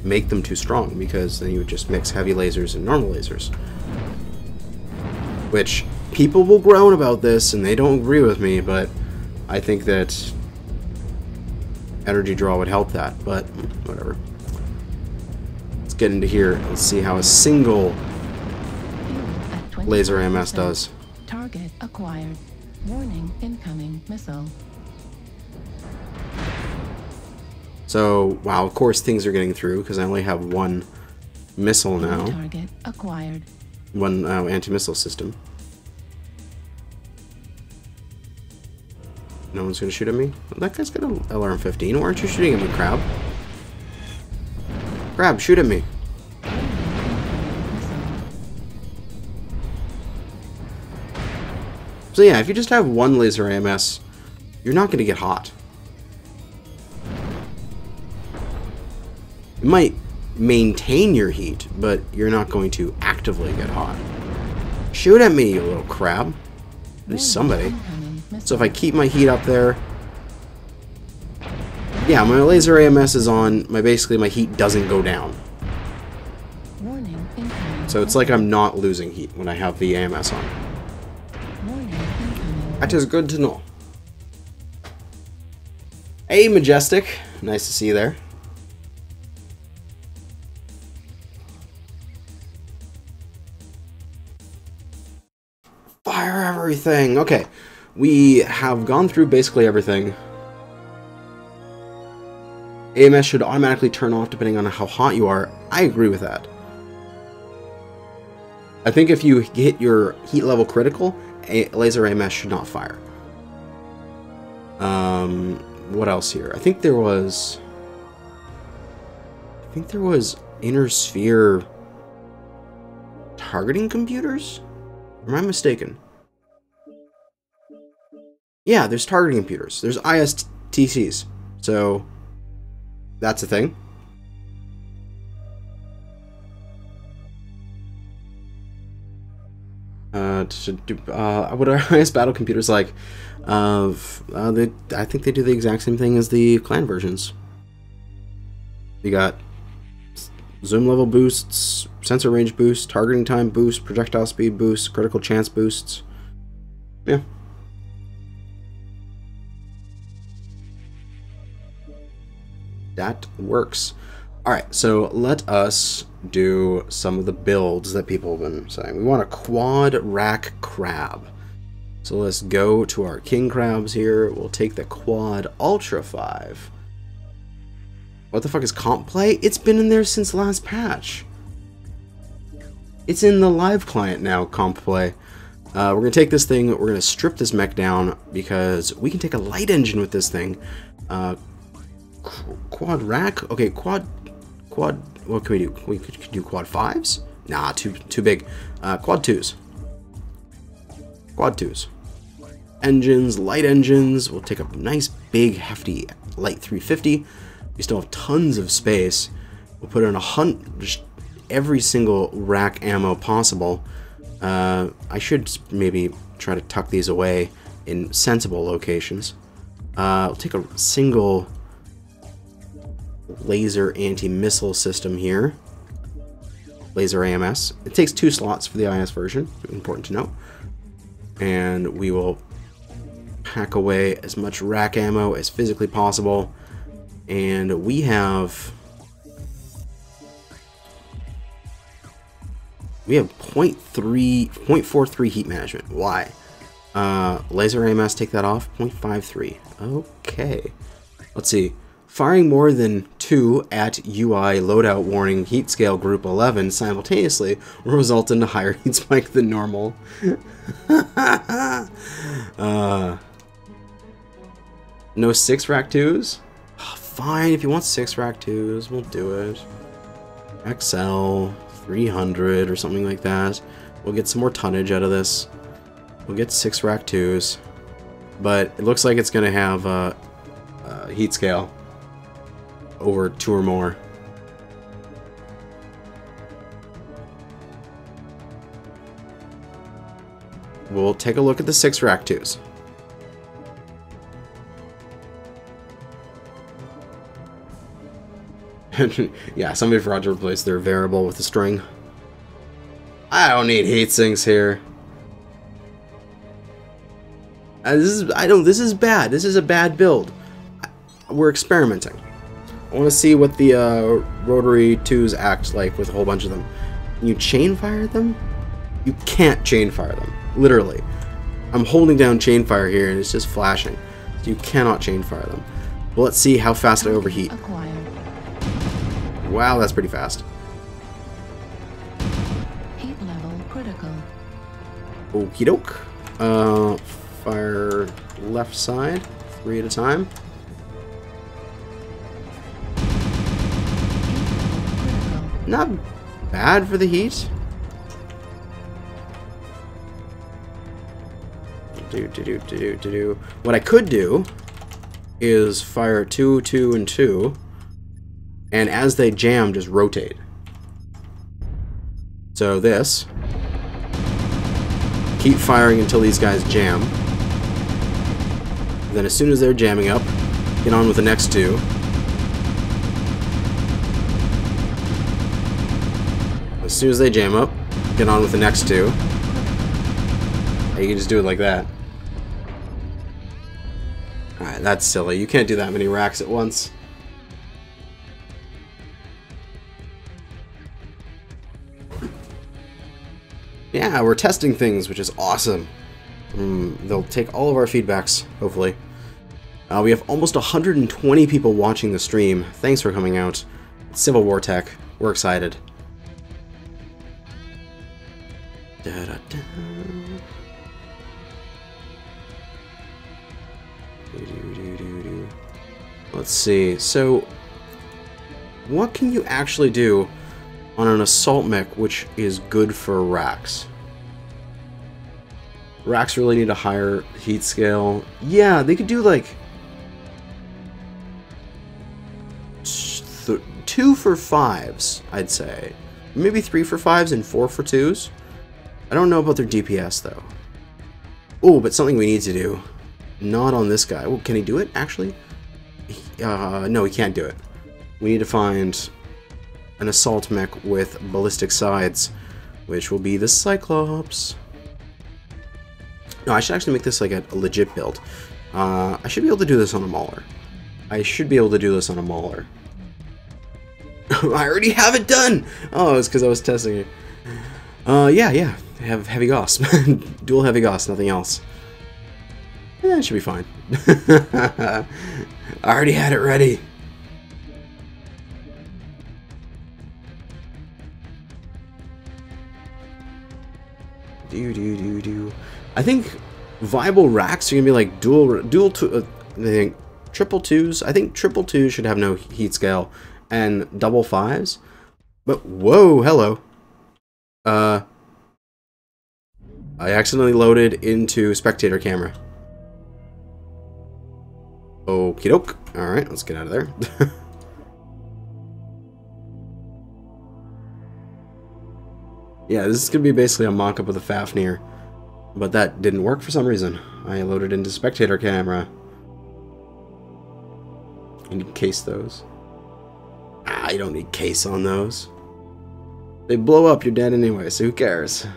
make them too strong, because then you would just mix heavy lasers and normal lasers. Which people will groan about this and they don't agree with me, but I think that energy draw would help that, but whatever. Let's get into here. Let's see how a single laser AMS does. Target acquired. Warning, incoming missile. So, wow, of course things are getting through, because I only have one missile now. Target acquired. One anti-missile system. No one's going to shoot at me? That guy's got an LRM-15. Why aren't you shooting at me, Crab? Crab, shoot at me. So yeah, if you just have one laser AMS, you're not going to get hot. You might maintain your heat, but you're not going to actively get hot. Shoot at me, you little crab. At least somebody. So if I keep my heat up there... Yeah, my laser AMS is on. Basically, my heat doesn't go down. So it's like I'm not losing heat when I have the AMS on. That is good to know. Hey, Majestic. Nice to see you there. Fire everything. Okay, we have gone through basically everything. AMS should automatically turn off depending on how hot you are. I agree with that. I think if you hit your heat level critical, a laser AMS should not fire. What else here? I think there was inner sphere targeting computers? Or am I mistaken? Yeah, there's targeting computers. There's ISTCs. So that's a thing. What are IS battle computers like? I think they do the exact same thing as the clan versions. You got zoom level boosts, sensor range boosts, targeting time boosts, projectile speed boosts, critical chance boosts. Yeah. That works. Alright, so let us do some of the builds that people have been saying. We want a quad rack crab. So let's go to our king crabs here. We'll take the quad ultra 5. What the fuck is comp play? It's been in there since last patch. It's in the live client now, comp play. We're going to take this thing, we're going to strip this mech down, because we can take a light engine with this thing. Quad rack? Okay, quad, what can we do? We could do quad 5s? Nah, too big. Quad 2s. Quad 2s. Engines, light engines. We'll take a nice, big, hefty light 350. We still have tons of space. We'll put in just every single rack ammo possible. I should maybe try to tuck these away in sensible locations. We'll take a single laser anti-missile system here. Laser AMS. It takes 2 slots for the IS version. Important to note. And we will pack away as much rack ammo as physically possible. And we have 0.43 heat management. Why? Laser AMS, take that off. 0.53. Okay. Let's see. Firing more than 2 at UI loadout warning heat scale group 11 simultaneously will result in a higher heat spike than normal. No 6 rack 2s? Fine, if you want 6 rack 2s, we'll do it. XL 300 or something like that. We'll get some more tonnage out of this. We'll get 6 rack 2s. but it looks like it's going to have a heat scale over 2 or more. We'll take a look at the 6 rack 2s. Yeah, somebody forgot to replace their variable with a string. I don't need heat sinks here. This is bad. This is a bad build. We're experimenting. I want to see what the Rotary 2s act like with a whole bunch of them. Can you chain fire them? You can't chain fire them. Literally. I'm holding down chain fire here and it's just flashing. So you cannot chain fire them. Well, let's see how fast I overheat. Acquired. Wow, that's pretty fast. Heat level critical. Okie doke. Fire left side, 3 at a time. Heat level critical. Not bad for the heat. What I could do is fire 2, 2, and 2, and as they jam, just rotate. So this, keep firing until these guys jam. Then as soon as they're jamming up, get on with the next 2. As soon as they jam up, get on with the next 2. You can just do it like that. Alright, that's silly. You can't do that many racks at once. Yeah, we're testing things, which is awesome. They'll take all of our feedbacks, hopefully. We have almost 120 people watching the stream. Thanks for coming out. It's Civil War Tech. We're excited. Da-da-da. Let's see. So, what can you actually do on an assault mech which is good for racks? Racks really need a higher heat scale. Yeah, they could do like 2 for 5s, I'd say. Maybe 3 for 5s and 4 for 2s. I don't know about their DPS though. Oh, but something we need to do. Not on this guy. Oh, can he do it actually? No, he can't do it. We need to find an assault mech with ballistic sides, which will be the Cyclops. No, I should actually make this like a legit build. I should be able to do this on a Mauler. I already have it done! Oh, it's because I was testing it. Yeah. I have heavy Gauss. Dual heavy Gauss, nothing else. Yeah, it should be fine. I already had it ready. I think viable racks are gonna be like triple 2s. I think triple 2s should have no heat scale, and double 5s. But whoa, hello. I accidentally loaded into spectator camera. Okie doke. Alright, let's get out of there. Yeah, this is going to be basically a mock-up of the Fafnir. But that didn't work for some reason. I loaded into spectator camera. You need case those. Ah, you don't need case on those. They blow up, you're dead anyway, so who cares?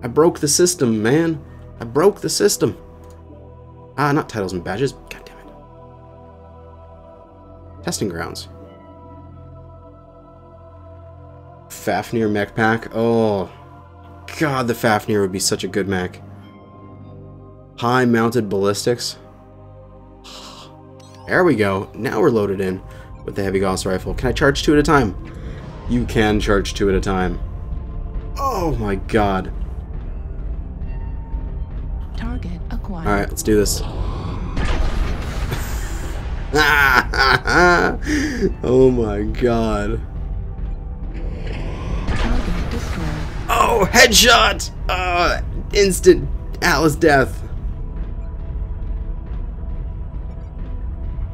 I broke the system, man. I broke the system. Ah, not titles and badges. God damn it. Testing grounds. Fafnir mech pack. Oh, God, the Fafnir would be such a good mech. High mounted ballistics. There we go. Now we're loaded in with the heavy Gauss rifle. Can I charge 2 at a time? You can charge 2 at a time. Oh my God. Target acquired. Alright, let's do this. Oh my God. Target destroyed. Oh, headshot! Instant Atlas death.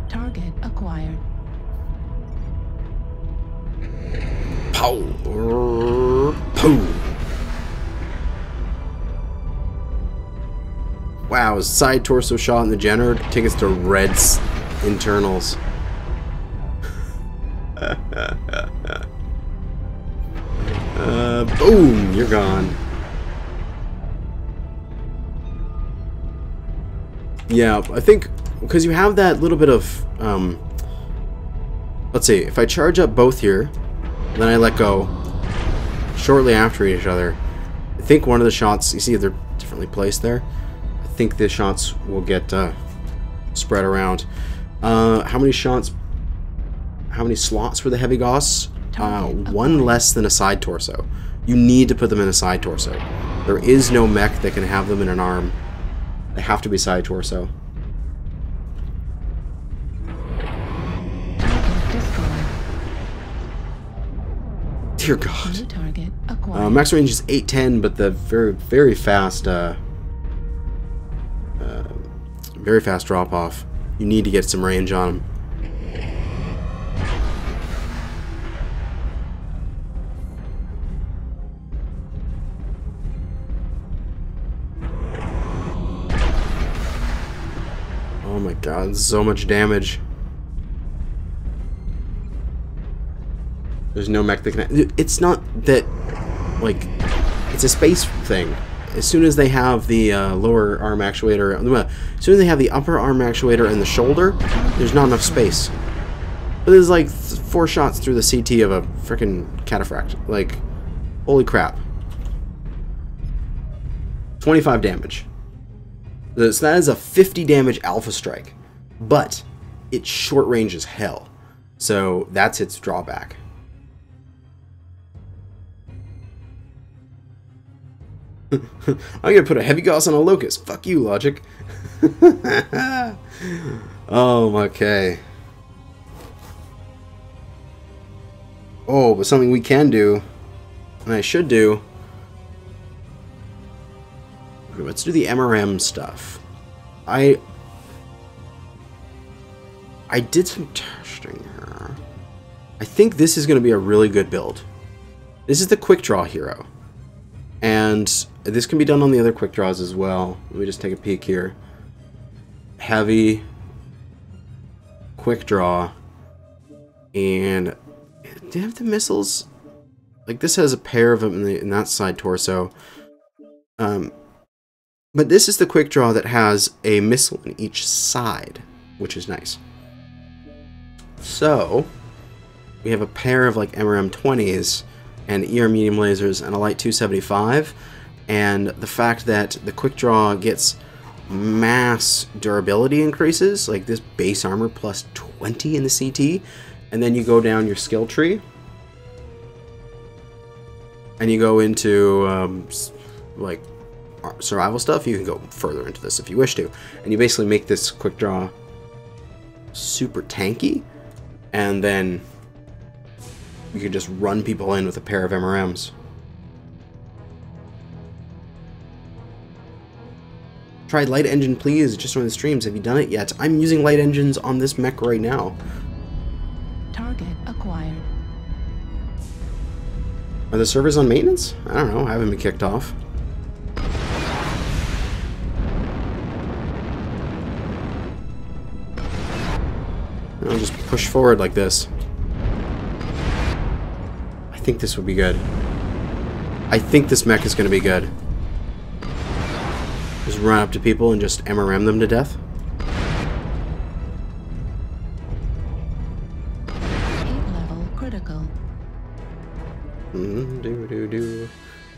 Target acquired. Pow. Pow. Wow, side torso shot in the generator. Take us to Red's internals. Boom, you're gone. Yeah, I think because you have that little bit of let's see, if I charge up both here, then I let go shortly after each other, I think one of the shots, you see they're differently placed there, I think the shots will get spread around. How many shots, how many slots for the heavy Gauss? One less than a side torso. You need to put them in a side torso. There is no mech that can have them in an arm. They have to be side torso. Target destroyed. Dear God. New target acquired. Max range is 810, but the very fast drop off. You need to get some range on them. Oh my God, so much damage. There's no mech that can... It's not that, like, it's a space thing. As soon as they have the lower arm actuator, as soon as they have the upper arm actuator and the shoulder, there's not enough space. But there's like 4 shots through the CT of a freaking cataphract. Like, holy crap. 25 damage. So that is a 50 damage alpha strike. But it's short range as hell. So that's its drawback. I'm gonna put a heavy Gauss on a Locust. Fuck you, Logic. Oh, okay. Oh, but something we can do, and I should do. Okay, let's do the MRM stuff. I did some testing here. I think this is going to be a really good build. This is the quick draw hero. And this can be done on the other quick draws as well. Let me just take a peek here. Heavy, quick draw, and do you have the missiles? Like this has a pair of them in that side torso. But this is the quick draw that has a missile in each side, which is nice. So we have a pair of like MRM 20s and ER medium lasers and a light 275, and the fact that the quick draw gets mass durability increases, like this base armor plus 20 in the CT, and then you go down your skill tree and you go into like survival stuff. You can go further into this if you wish to, and you basically make this quick draw super tanky, and then you can just run people in with a pair of MRMs. Try light engine, please. Just on the streams. Have you done it yet? I'm using light engines on this mech right now. Target acquired. Are the servers on maintenance? I don't know. I haven't been kicked off. I'll just push forward like this. I think this would be good. I think this mech is going to be good. Just run up to people and just MRM them to death. Heat level critical.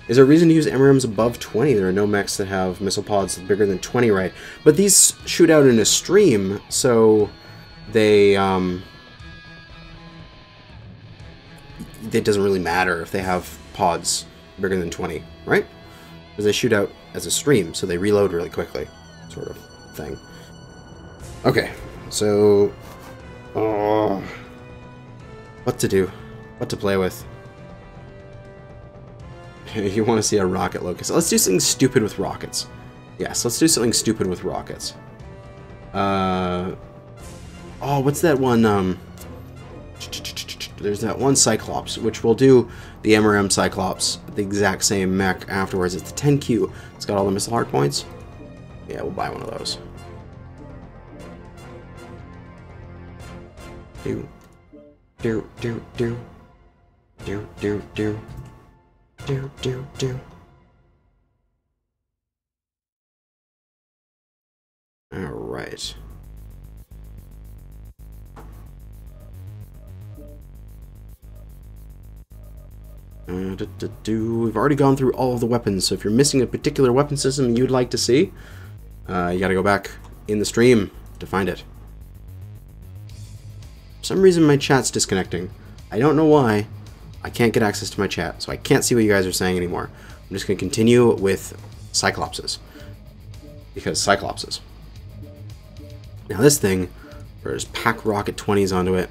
Is there a reason to use MRMs above 20? There are no mechs that have missile pods bigger than 20, right? But these shoot out in a stream, so they it doesn't really matter if they have pods bigger than 20, right? Because they shoot out as a stream, so they reload really quickly, sort of thing. Okay, so what to do, what to play with. You want to see a rocket locust. Let's do something stupid with rockets. Yes, let's do something stupid with rockets. Oh, what's that one? There's that one Cyclops, which will do the MRM Cyclops, the exact same mech afterwards. It's the 10Q. It's got all the missile hard points. Yeah, we'll buy one of those. Do. Do, do, do. Do, do, do. Do, do, do. Alright. We've already gone through all of the weapons, so if you're missing a particular weapon system you'd like to see, you gotta go back in the stream to find it. For some reason my chat's disconnecting. I don't know why. I can't get access to my chat, so I can't see what you guys are saying anymore. I'm just gonna continue with Cyclopses. Because Cyclopses. Now this thing, we're just pack rocket 20s onto it.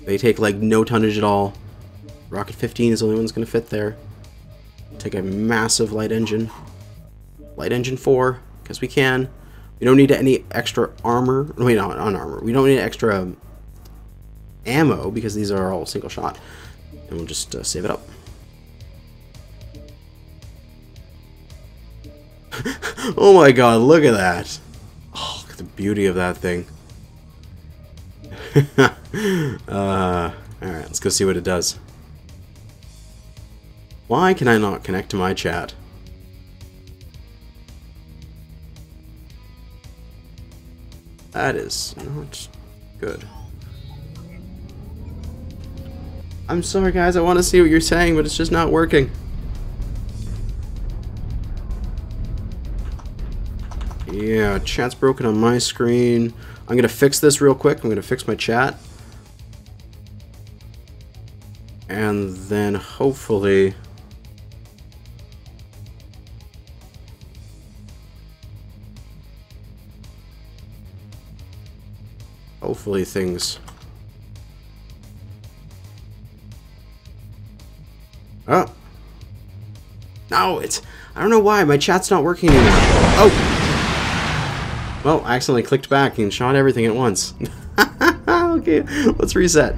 They take like no tonnage at all. Rocket 15 is the only one that's going to fit there. Take a massive light engine. Light engine 4, because we can. We don't need any extra armor. Wait, not on armor. We don't need extra ammo, because these are all single shot. And we'll just save it up. Oh my god, look at that. Oh, look at the beauty of that thing. Alright, let's go see what it does. Why can I not connect to my chat? That is not good. I'm sorry guys, I want to see what you're saying, but it's just not working. Yeah, chat's broken on my screen. I'm going to fix this real quick. I'm going to fix my chat. And then hopefully... Hopefully things... Oh! No, it's... I don't know why. My chat's not working anymore. Oh! Well, I accidentally clicked back and shot everything at once. Okay, let's reset.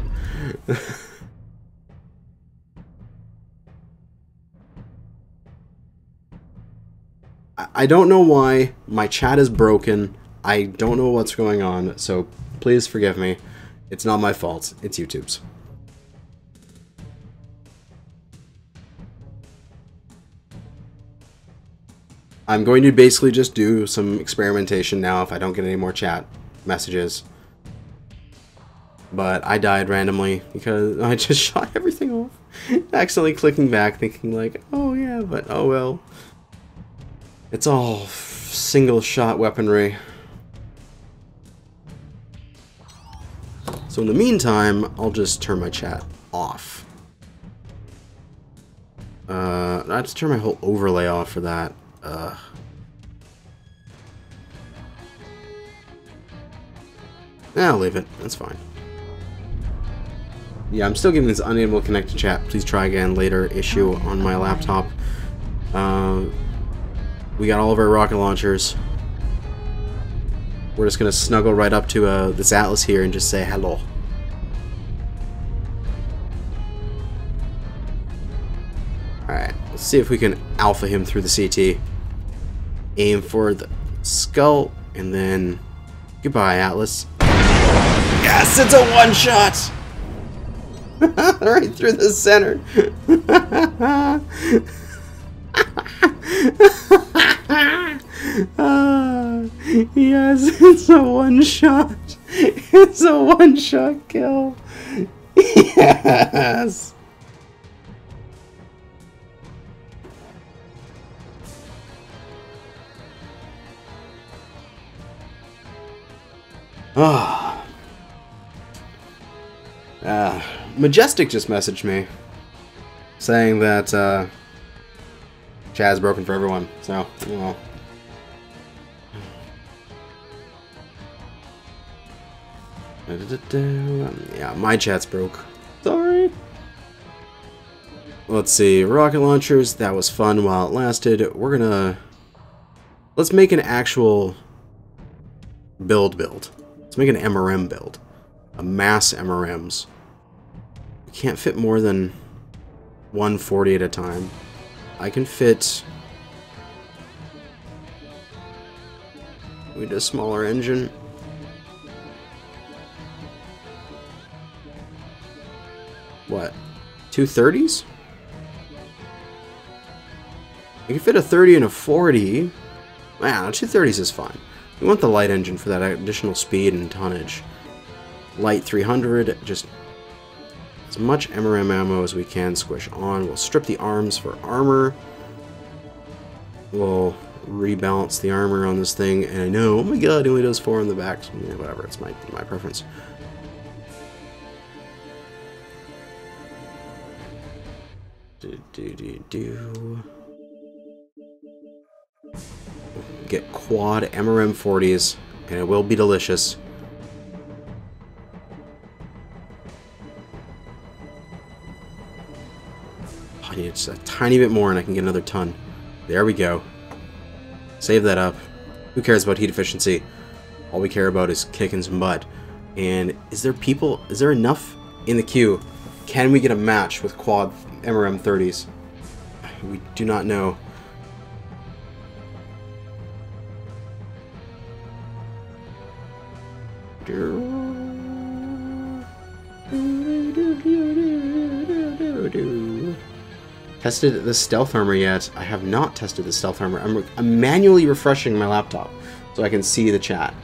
I don't know why. My chat is broken. I don't know what's going on, so please forgive me. It's not my fault. It's YouTube's. I'm going to basically just do some experimentation now if I don't get any more chat messages. But I died randomly because I just shot everything off. Accidentally clicking back thinking like, oh yeah, but oh well. It's all single shot weaponry. So in the meantime, I'll just turn my chat off. I have to turn my whole overlay off for that. I'll leave it. That's fine. Yeah, I'm still getting this unable to connect to chat. Please try again later issue on my laptop. We got all of our rocket launchers. We're just gonna snuggle right up to this Atlas here and just say hello. Alright, let's see if we can alpha him through the CT. Aim for the skull, and then goodbye, Atlas. Yes, it's a one-shot! Right through the center. Yes, it's a one-shot. It's a one-shot kill. Yes. Majestic just messaged me saying that chat's broken for everyone, so, you know. Yeah, my chat's broke. Sorry. Let's see, rocket launchers, that was fun while it lasted. Let's make an actual build. Let's make an MRM build. A mass MRMs. We can't fit more than 140 at a time. I can fit with a smaller engine. What? 230s? You can fit a 30 and a 40. Wow, 230s is fine. We want the light engine for that additional speed and tonnage. Light 300, just as much MRM ammo as we can squish on. We'll strip the arms for armor. We'll rebalance the armor on this thing, and I know, oh my god, it only does 4 on the back. So, yeah, whatever, it's my preference. Get quad MRM 40s, and it will be delicious. I need just a tiny bit more, and I can get another ton. There we go. Save that up. Who cares about heat efficiency? All we care about is kicking some butt. And is there enough in the queue? Can we get a match with quad MRM 30s? We do not know. Tested the stealth armor yet? I have not tested the stealth armor. I'm manually refreshing my laptop so I can see the chat.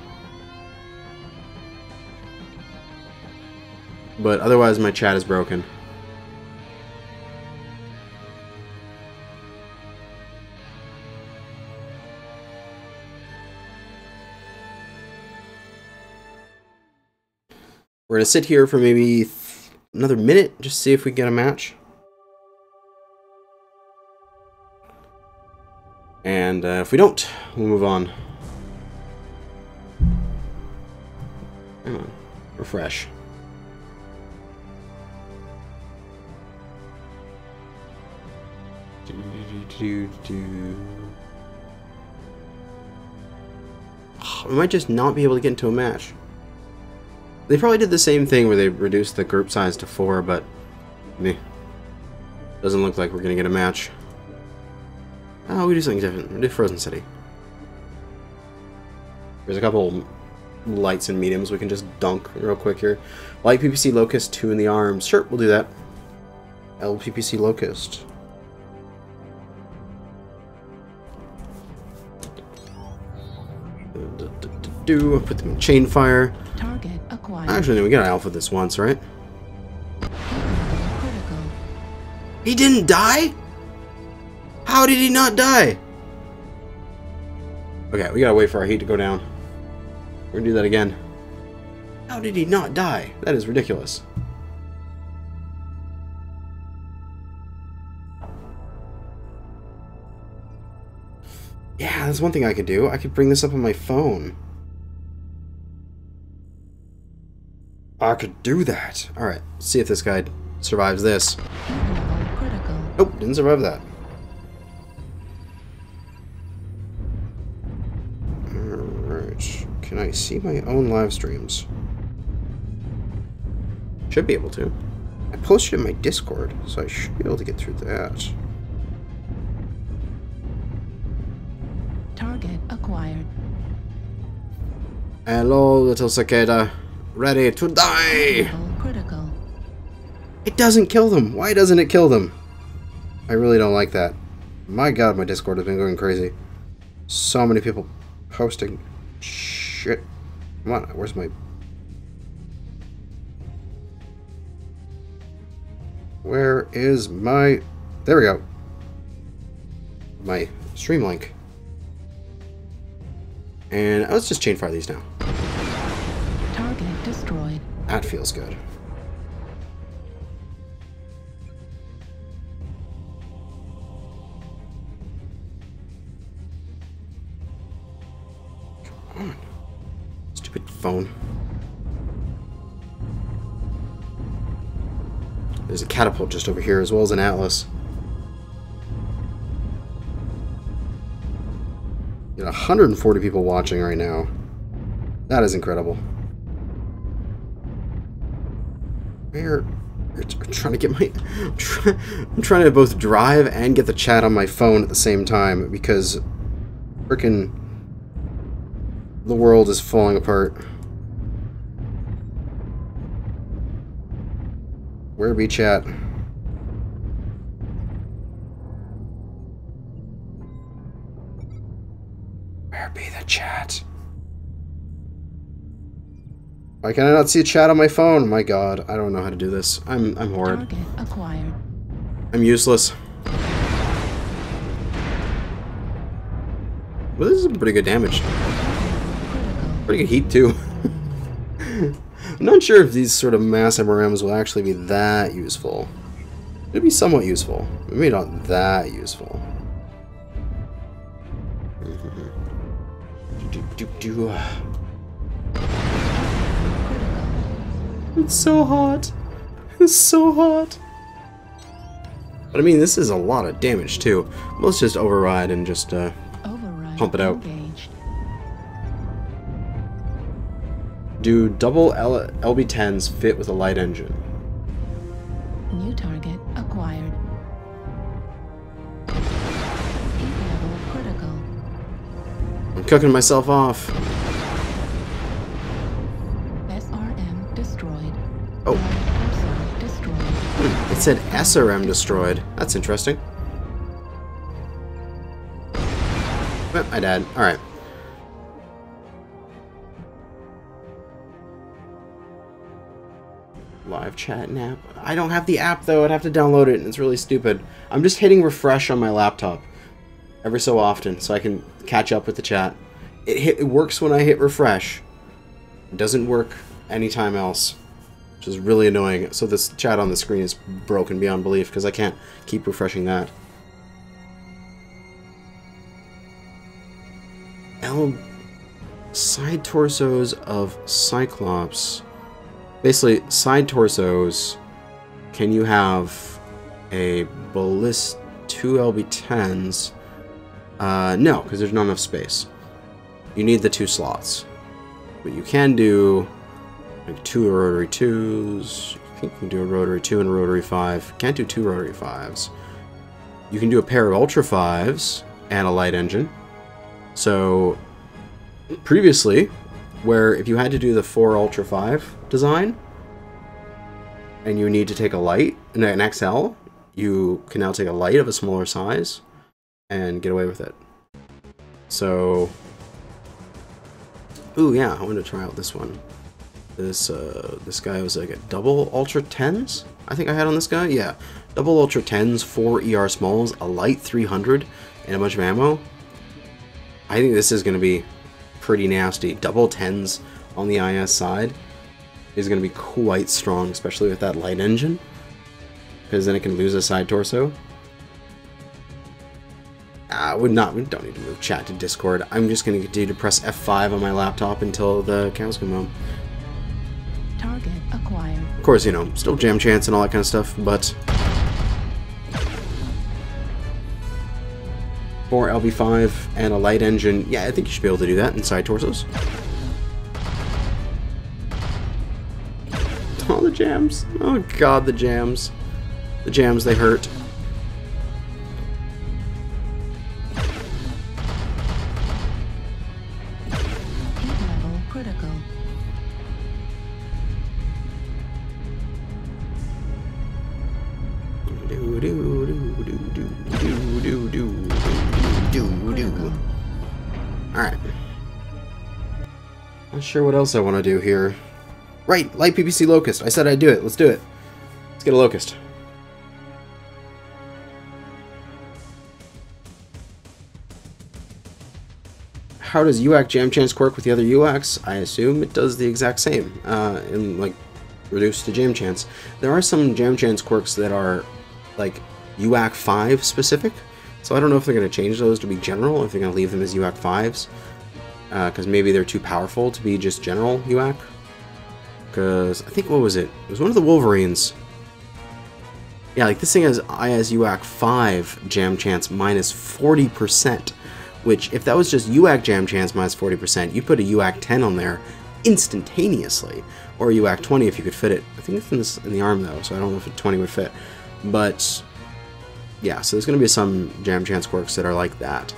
But otherwise my chat is broken. We're gonna sit here for maybe another minute, just see if we get a match. And if we don't, we'll move on. Come on, refresh. We might just not be able to get into a match. They probably did the same thing where they reduced the group size to 4, but meh. Doesn't look like we're gonna get a match. Oh, we do something different. We do Frozen City. There's a couple lights and mediums we can just dunk real quick here. Light PPC Locust, 2 in the arms. Sure, we'll do that. LPPC Locust. Put them in chain fire. Target acquired. Actually, no, we got alpha this once, right? Critical. He didn't die? How did he not die? Okay, we gotta wait for our heat to go down. We're gonna do that again. How did he not die? That is ridiculous. Yeah, that's one thing I could do. I could bring this up on my phone. I could do that. Alright, see if this guy survives this. Critical. Nope, didn't survive that. Alright, can I see my own live streams? Should be able to. I posted it in my Discord, so I should be able to get through that. Target acquired. Hello, little cicada. Ready to die! Critical. It doesn't kill them. Why doesn't it kill them? I really don't like that. My god, my Discord has been going crazy. So many people posting. Shit. Come on, where's my... Where is my... There we go. My stream link. And let's just chain fire these now. Target destroyed. That feels good. Come on. Stupid phone. There's a catapult just over here, as well as an atlas. Got 140 people watching right now. That is incredible. I'm trying to get my... I'm trying to both drive and get the chat on my phone at the same time, because frickin' the world is falling apart. Where be chat? Where be the chat? Why can I not see a chat on my phone? My god, I don't know how to do this. I'm horrid. Target acquired. I'm useless. Well, this is pretty good damage. Critical. Pretty good heat, too. I'm not sure if these sort of mass MRMs will actually be that useful. It'll be somewhat useful. Maybe not that useful. It's so hot. It's so hot. But I mean, this is a lot of damage, too. Let's just override and just Override pump it out. engaged. Do double LB10s fit with a light engine? New target acquired. Heat level critical. I'm cooking myself off. SRM destroyed. Oh. Cursor destroyed. It said SRM destroyed. That's interesting. Well, I died. Alright. Live chat and app. I don't have the app though. I'd have to download it and it's really stupid. I'm just hitting refresh on my laptop every so often so I can catch up with the chat. It works when I hit refresh. It doesn't work anytime else, which is really annoying. So this chat on the screen is broken beyond belief because I can't keep refreshing that. Side torsos of Cyclops. Basically, side torsos, can you have a ballist 2 LB10s? No, because there's not enough space. You need the 2 slots. But you can do like 2 rotary 2s. I think you can do a rotary 2 and a rotary 5. Can't do 2 rotary 5s. You can do a pair of Ultra 5s and a light engine. So, previously, where if you had to do the 4 Ultra 5 design, and you need to take a light, an XL, you can now take a light of a smaller size and get away with it. So, ooh yeah, I want to try out this one. This guy was like a double Ultra 10s, I think I had on this guy, yeah. Double Ultra 10s, 4 ER smalls, a light 300, and a bunch of ammo. I think this is going to be pretty nasty. Double 10s on the IS side is going to be quite strong, especially with that light engine, because then it can lose a side torso. We don't need to move chat to Discord. I'm just going to continue to press F5 on my laptop until the cows come home. Target acquired. Of course, you know, still jam chance and all that kind of stuff, but 4 LB5 and a light engine, yeah, I think you should be able to do that in side torsos. Oh, the jams. Oh god, the jams. The jams, they hurt. Heat level critical. Alright. Not sure what else I want to do here. Right, light PPC Locust. I said I'd do it. Let's do it. Let's get a Locust. How does UAC Jam Chance quirk with the other UACs? I assume it does the exact same, in like reduced to Jam Chance. There are some Jam Chance quirks that are like UAC 5 specific, so I don't know if they're going to change those to be general, or if they're going to leave them as UAC 5s, because maybe they're too powerful to be just general UAC. Because I think, what was it? It was one of the Wolverines. Yeah, like this thing has IS UAC 5 jam chance minus 40%, which if that was just UAC jam chance minus 40%, you put a UAC 10 on there instantaneously, or a UAC 20 if you could fit it. I think it's in the arm though, so I don't know if a 20 would fit. But yeah, so there's going to be some jam chance quirks that are like that,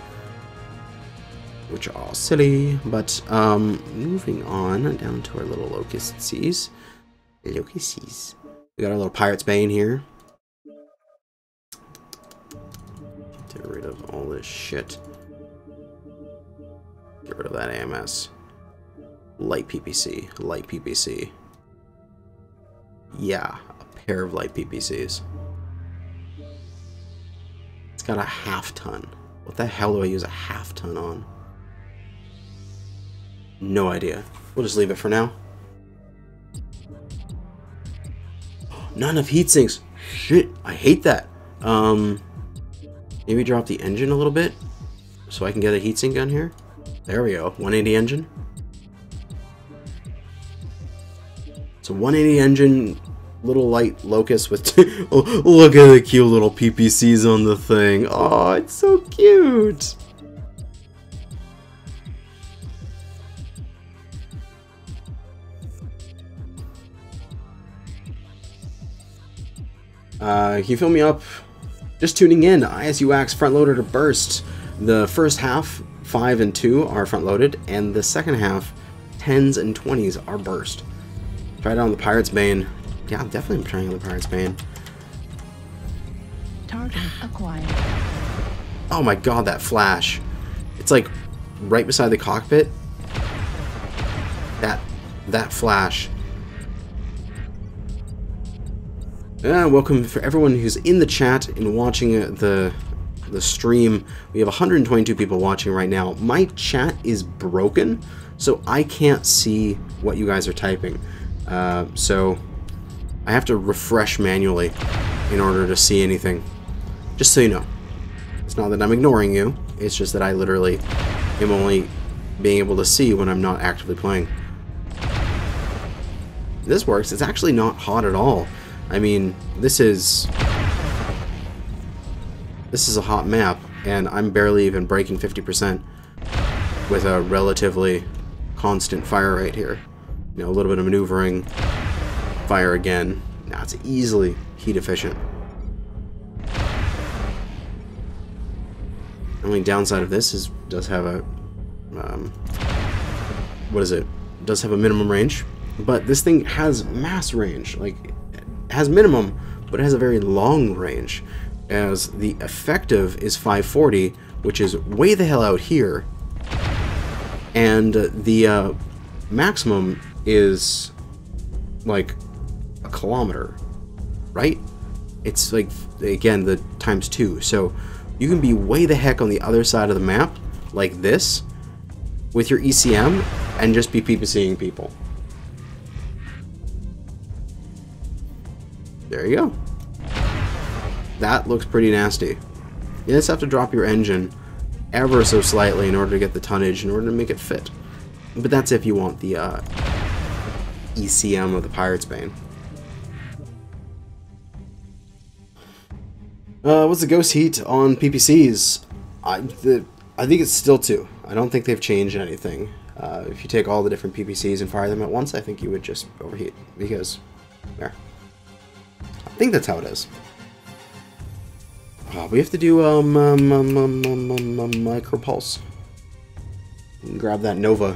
which are all silly. But moving on down to our little locusts. We got our little Pirate's Bane here. Get rid of all this shit. Get rid of that AMS. Light PPC. Light PPC. Yeah, a pair of light PPCs. It's got a half ton. What the hell do I use a half ton on? No idea. We'll just leave it for now. Not enough heat sinks. Shit, I hate that. Maybe drop the engine a little bit so I can get a heatsink on here. There we go. 180 engine. So 180 engine, little light locust with oh, look at the cute little PPCs on the thing. Oh, it's so cute. Can you fill me up? Just tuning in. ISUAX front loader to burst. The first half, 5 and 2, are front loaded, and the second half, 10s and 20s, are burst. Try it on the Pirate's Bane. Yeah, definitely I'm trying on the Pirate's Bane. Target acquired. Oh my god, that flash. It's like right beside the cockpit. That flash. Welcome for everyone who's in the chat and watching the stream. We have 122 people watching right now. My chat is broken, so I can't see what you guys are typing. So I have to refresh manually in order to see anything. Just so you know. It's not that I'm ignoring you, it's just that I literally am only being able to see when I'm not actively playing. This works. It's actually not hot at all. I mean, this is a hot map, and I'm barely even breaking 50% with a relatively constant fire rate here. You know, a little bit of maneuvering, fire again. Now it's easily heat efficient. The only downside of this is it does have a what is it? It does have a minimum range, but this thing has mass range. Like, it has minimum, but it has a very long range, as the effective is 540, which is way the hell out here, and the maximum is like a kilometer, right? It's like, again, the ×2, so you can be way the heck on the other side of the map, like this, with your ECM, and just be PPCing people. There you go. That looks pretty nasty. You just have to drop your engine ever so slightly in order to get the tonnage, in order to make it fit. But that's if you want the ECM of the Pirate's Bane. What's the ghost heat on PPCs? I think it's still 2. I don't think they've changed anything. If you take all the different PPCs and fire them at once, I think you would just overheat, because there. I think that's how it is. We have to do micropulse. Grab that Nova,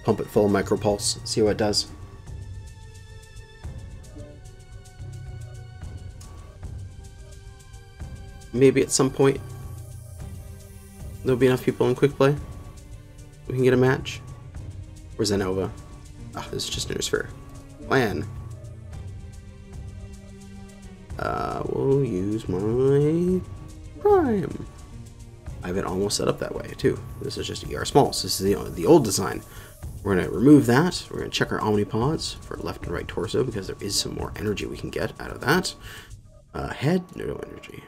pump it full of micropulse, see what it does. Maybe at some point there'll be enough people in quick play we can get a match. Where's that Nova? Ah, this is just Neurosphere. Plan. We'll use my Prime. I have it almost set up that way too. This is just ER small, so this is the old design. We're going to remove that. We're going to check our Omnipods for left and right torso, because there is some more energy we can get out of that. Head, no energy.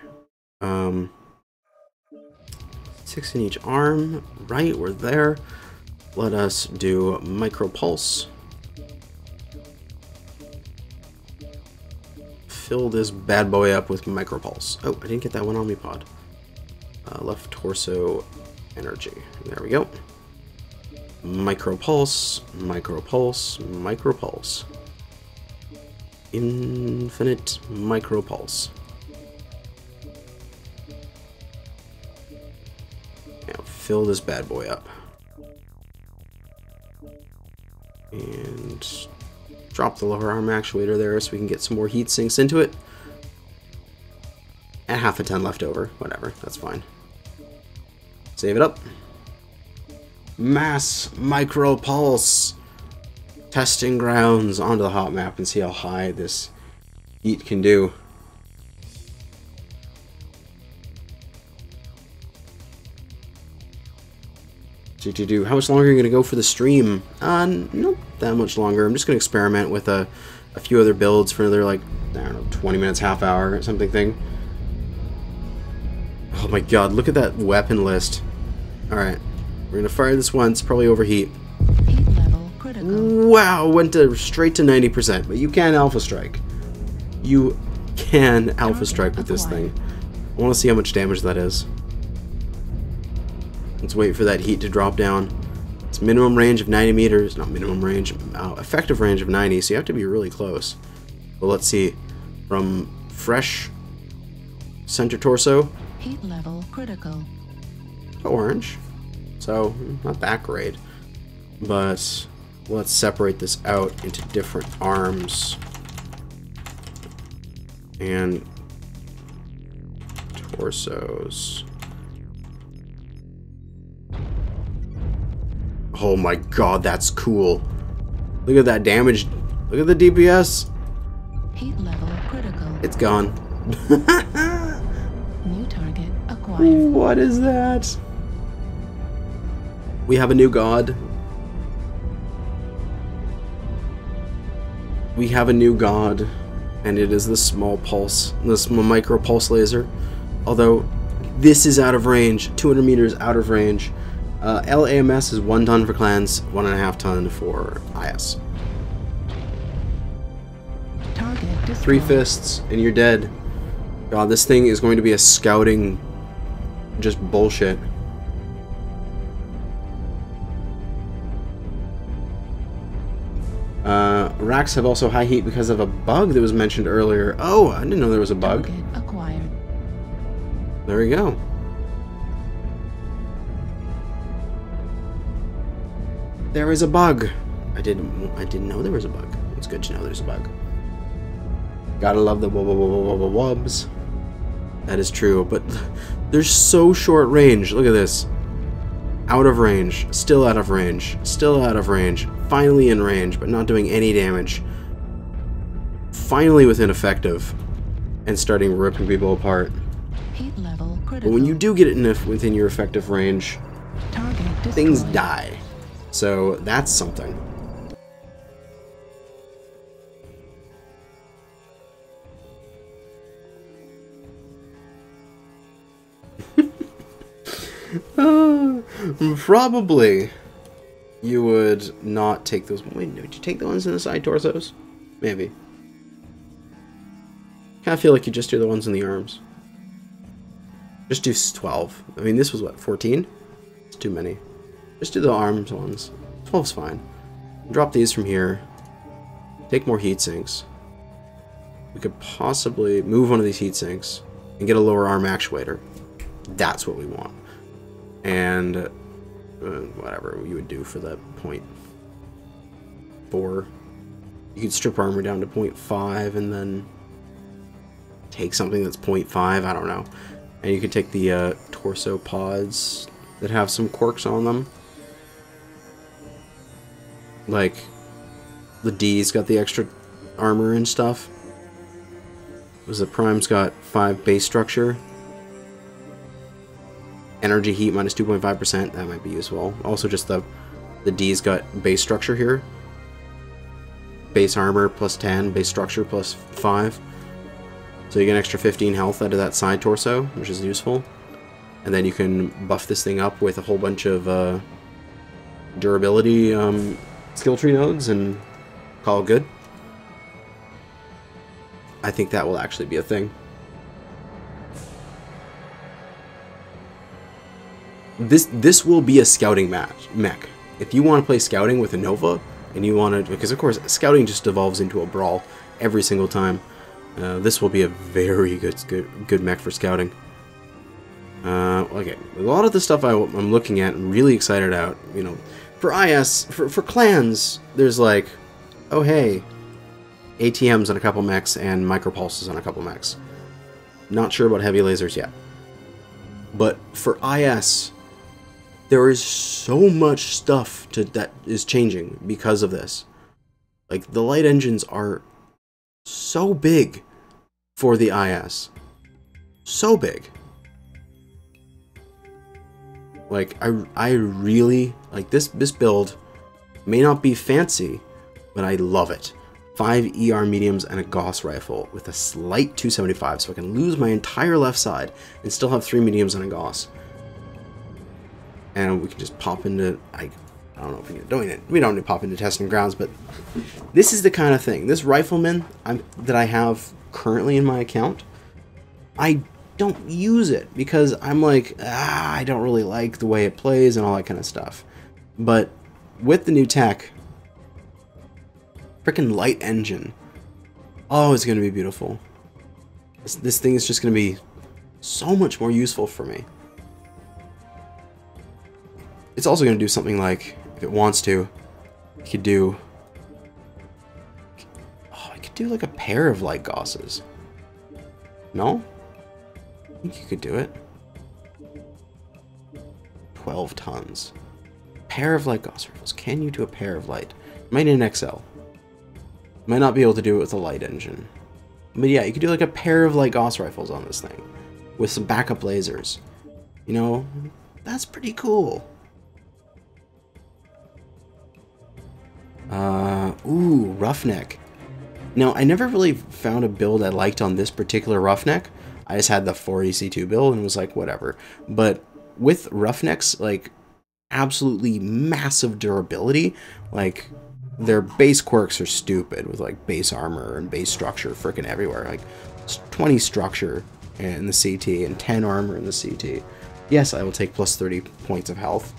6 in each arm. Right, we're there. Let us do micropulse. fill this bad boy up with micropulse. Oh, I didn't get that one Omnipod. Left torso energy. There we go. Micropulse, micropulse, micropulse. Infinite micropulse. Now fill this bad boy up. And drop the lower arm actuator there so we can get some more heat sinks into it. And half a ton left over. Whatever, that's fine. Save it up. Mass micropulse. Testing grounds onto the hot map and see how high this heat can do. How much longer are you going to go for the stream? Not that much longer. I'm just going to experiment with a few other builds for another, like, I don't know, 20 minutes, half hour, or something thing. Oh my god, look at that weapon list. Alright, we're going to fire this once, probably overheat. Heat level critical. Wow, went straight to 90%, but you can alpha strike. You can alpha strike with this thing. I want to see how much damage that is. Let's wait for that heat to drop down. It's minimum range of 90 meters, not minimum range, effective range of 90, so you have to be really close. But let's see, from fresh center torso, Heat level critical. orange, so not that great. But let's separate this out into different arms and torsos. Oh my god, that's cool. Look at that damage. Look at the DPS. Heat level critical. It's gone. New target acquired. What is that? We have a new god. We have a new god. And it is the small pulse. This micro pulse laser. Although, this is out of range. 200 meters out of range. LAMS is 1 ton for clans, 1.5 ton for IS. Target destroyed. 3 fists, and you're dead. God, this thing is going to be a scouting just bullshit. Racks have also high heat because of a bug that was mentioned earlier. Oh, I didn't know there was a bug. Target acquired. There we go. There is a bug. I didn't know there was a bug. It's good to know there's a bug. Gotta love the wubs. That is true, but they're so short range. Look at this. Out of range, still out of range, still out of range, finally in range, but not doing any damage. Finally within effective, and starting ripping people apart. Heat level critical. But when you do get it within your effective range, Target destroyed. things die. So that's something. Probably you would not take those. Wait, would you take the ones in the side torsos? Maybe. Kind of feel like you just do the ones in the arms. Just do 12. I mean, this was what, 14? It's too many. Just do the arms ones. 12's fine. Drop these from here. Take more heat sinks. We could possibly move one of these heat sinks and get a lower arm actuator. That's what we want. And whatever you would do for the 0.4. You could strip armor down to 0.5 and then take something that's 0.5. I don't know. And you could take the torso pods that have some quirks on them. Like, the D's got the extra armor and stuff. Was the Prime's got 5 base structure. Energy heat minus 2.5%. That might be useful. Also, just the D's got base structure here. Base armor plus 10, base structure plus 5. So you get an extra 15 health out of that side torso, which is useful. And then you can buff this thing up with a whole bunch of durability skill tree nodes and call it good. I think that will actually be a thing. This will be a scouting mech. If you want to play scouting with a Nova, and you want to, because of course scouting just devolves into a brawl every single time. This will be a very good mech for scouting. Okay, a lot of the stuff I'm looking at, I'm really excited out. You know, for IS, for clans, there's like, oh hey, ATMs on a couple mechs and micropulses on a couple mechs. Not sure about heavy lasers yet. But for IS, there is so much stuff that is changing because of this. Like, the light engines are so big for the IS. So big. Like, I really, like, this build may not be fancy, but I love it. 5 ER mediums and a Gauss rifle with a slight 275, so I can lose my entire left side and still have 3 mediums and a Gauss. And we can just pop into, I don't know if we don't need to pop into testing grounds, but this is the kind of thing. This rifleman that I have currently in my account, I don't use it because I'm like, I don't really like the way it plays and all that kind of stuff. But with the new tech, freaking light engine, oh, it's going to be beautiful. This thing is just going to be so much more useful for me. It's also going to do something like, if it wants to, it could do, oh, it could do like a pair of light Gausses. No? I think you could do it. 12 tons. Pair of light Gauss rifles. Can you do a pair of light? Might need an XL. Might not be able to do it with a light engine. But yeah, you could do like a pair of light Gauss rifles on this thing. With some backup lasers. You know, that's pretty cool. Ooh, Roughneck. Now, I never really found a build I liked on this particular Roughneck. I just had the 4EC2 build and was like, whatever. But with Roughnecks, like, absolutely massive durability, like, their base quirks are stupid with, like, base armor and base structure freaking everywhere. Like, 20 structure in the CT and 10 armor in the CT. Yes, I will take plus 30 points of health.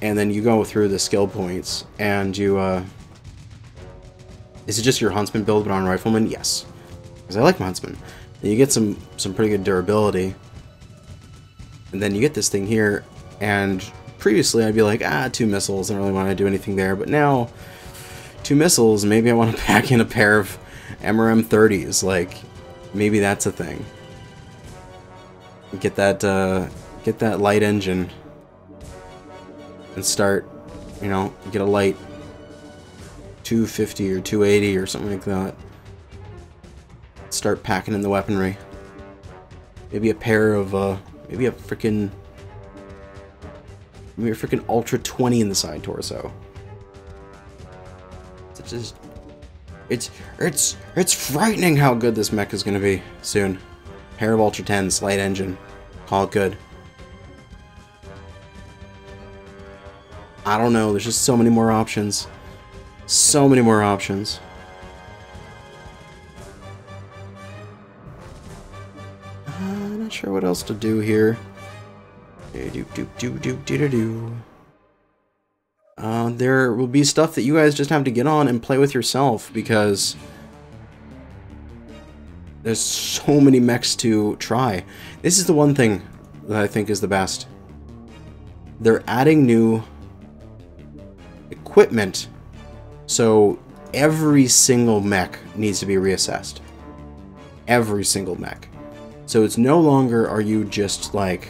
And then you go through the skill points, and you, is it just your Huntsman build but on Rifleman? Yes. Because I like my Huntsman. And you get some pretty good durability. And then you get this thing here, and previously I'd be like, 2 missiles, I don't really want to do anything there, but now, 2 missiles, maybe I want to pack in a pair of MRM-30s, like, maybe that's a thing. Get that light engine, and start, you know, get a light 250 or 280 or something like that. Start packing in the weaponry. Maybe a pair of, maybe a freaking Ultra 20 in the side torso. It's just, it's frightening how good this mech is gonna be soon. Pair of Ultra 10s, light engine, call it good. I don't know, there's just so many more options. So many more options. I'm not sure what else to do here. There will be stuff that you guys just have to get on and play with yourself, because there's so many mechs to try. This is the one thing that I think is the best. They're adding new equipment, so every single mech needs to be reassessed. Every single mech. So it's no longer are you just like,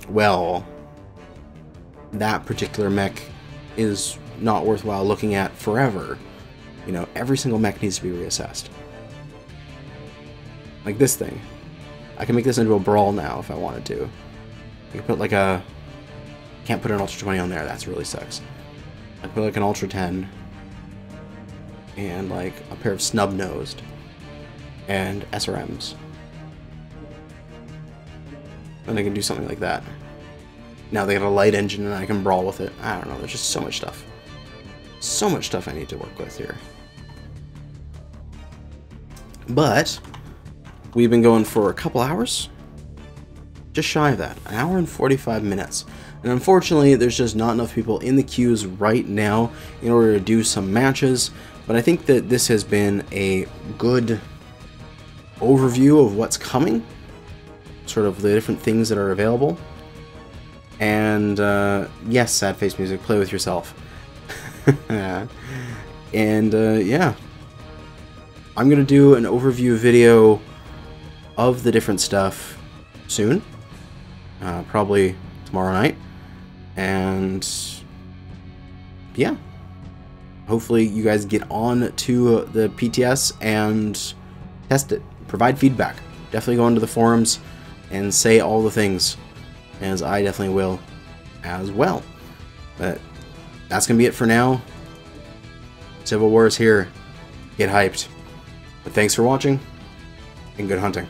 well, that particular mech is not worthwhile looking at forever. You know, every single mech needs to be reassessed. Like this thing. I can make this into a brawl now if I wanted to. I can put like a... Can't put an Ultra 20 on there, that's really sucks. I put like an Ultra 10 and like a pair of snub-nosed and SRMs. And I can do something like that. Now they got a light engine and I can brawl with it. I don't know, there's just so much stuff. So much stuff I need to work with here. But we've been going for a couple hours. Just shy of that. An hour and 45 minutes. And unfortunately, there's just not enough people in the queues right now in order to do some matches. But I think that this has been a good overview of what's coming. Sort of the different things that are available. And yes, sad face music, play with yourself. And yeah, I'm gonna do an overview video of the different stuff soon, probably tomorrow night, and yeah, hopefully you guys get on to the PTS and test it, provide feedback. Definitely go into the forums and say all the things, as I definitely will as well. But that's gonna be it for now. Civil War is here. Get hyped. But thanks for watching, and good hunting.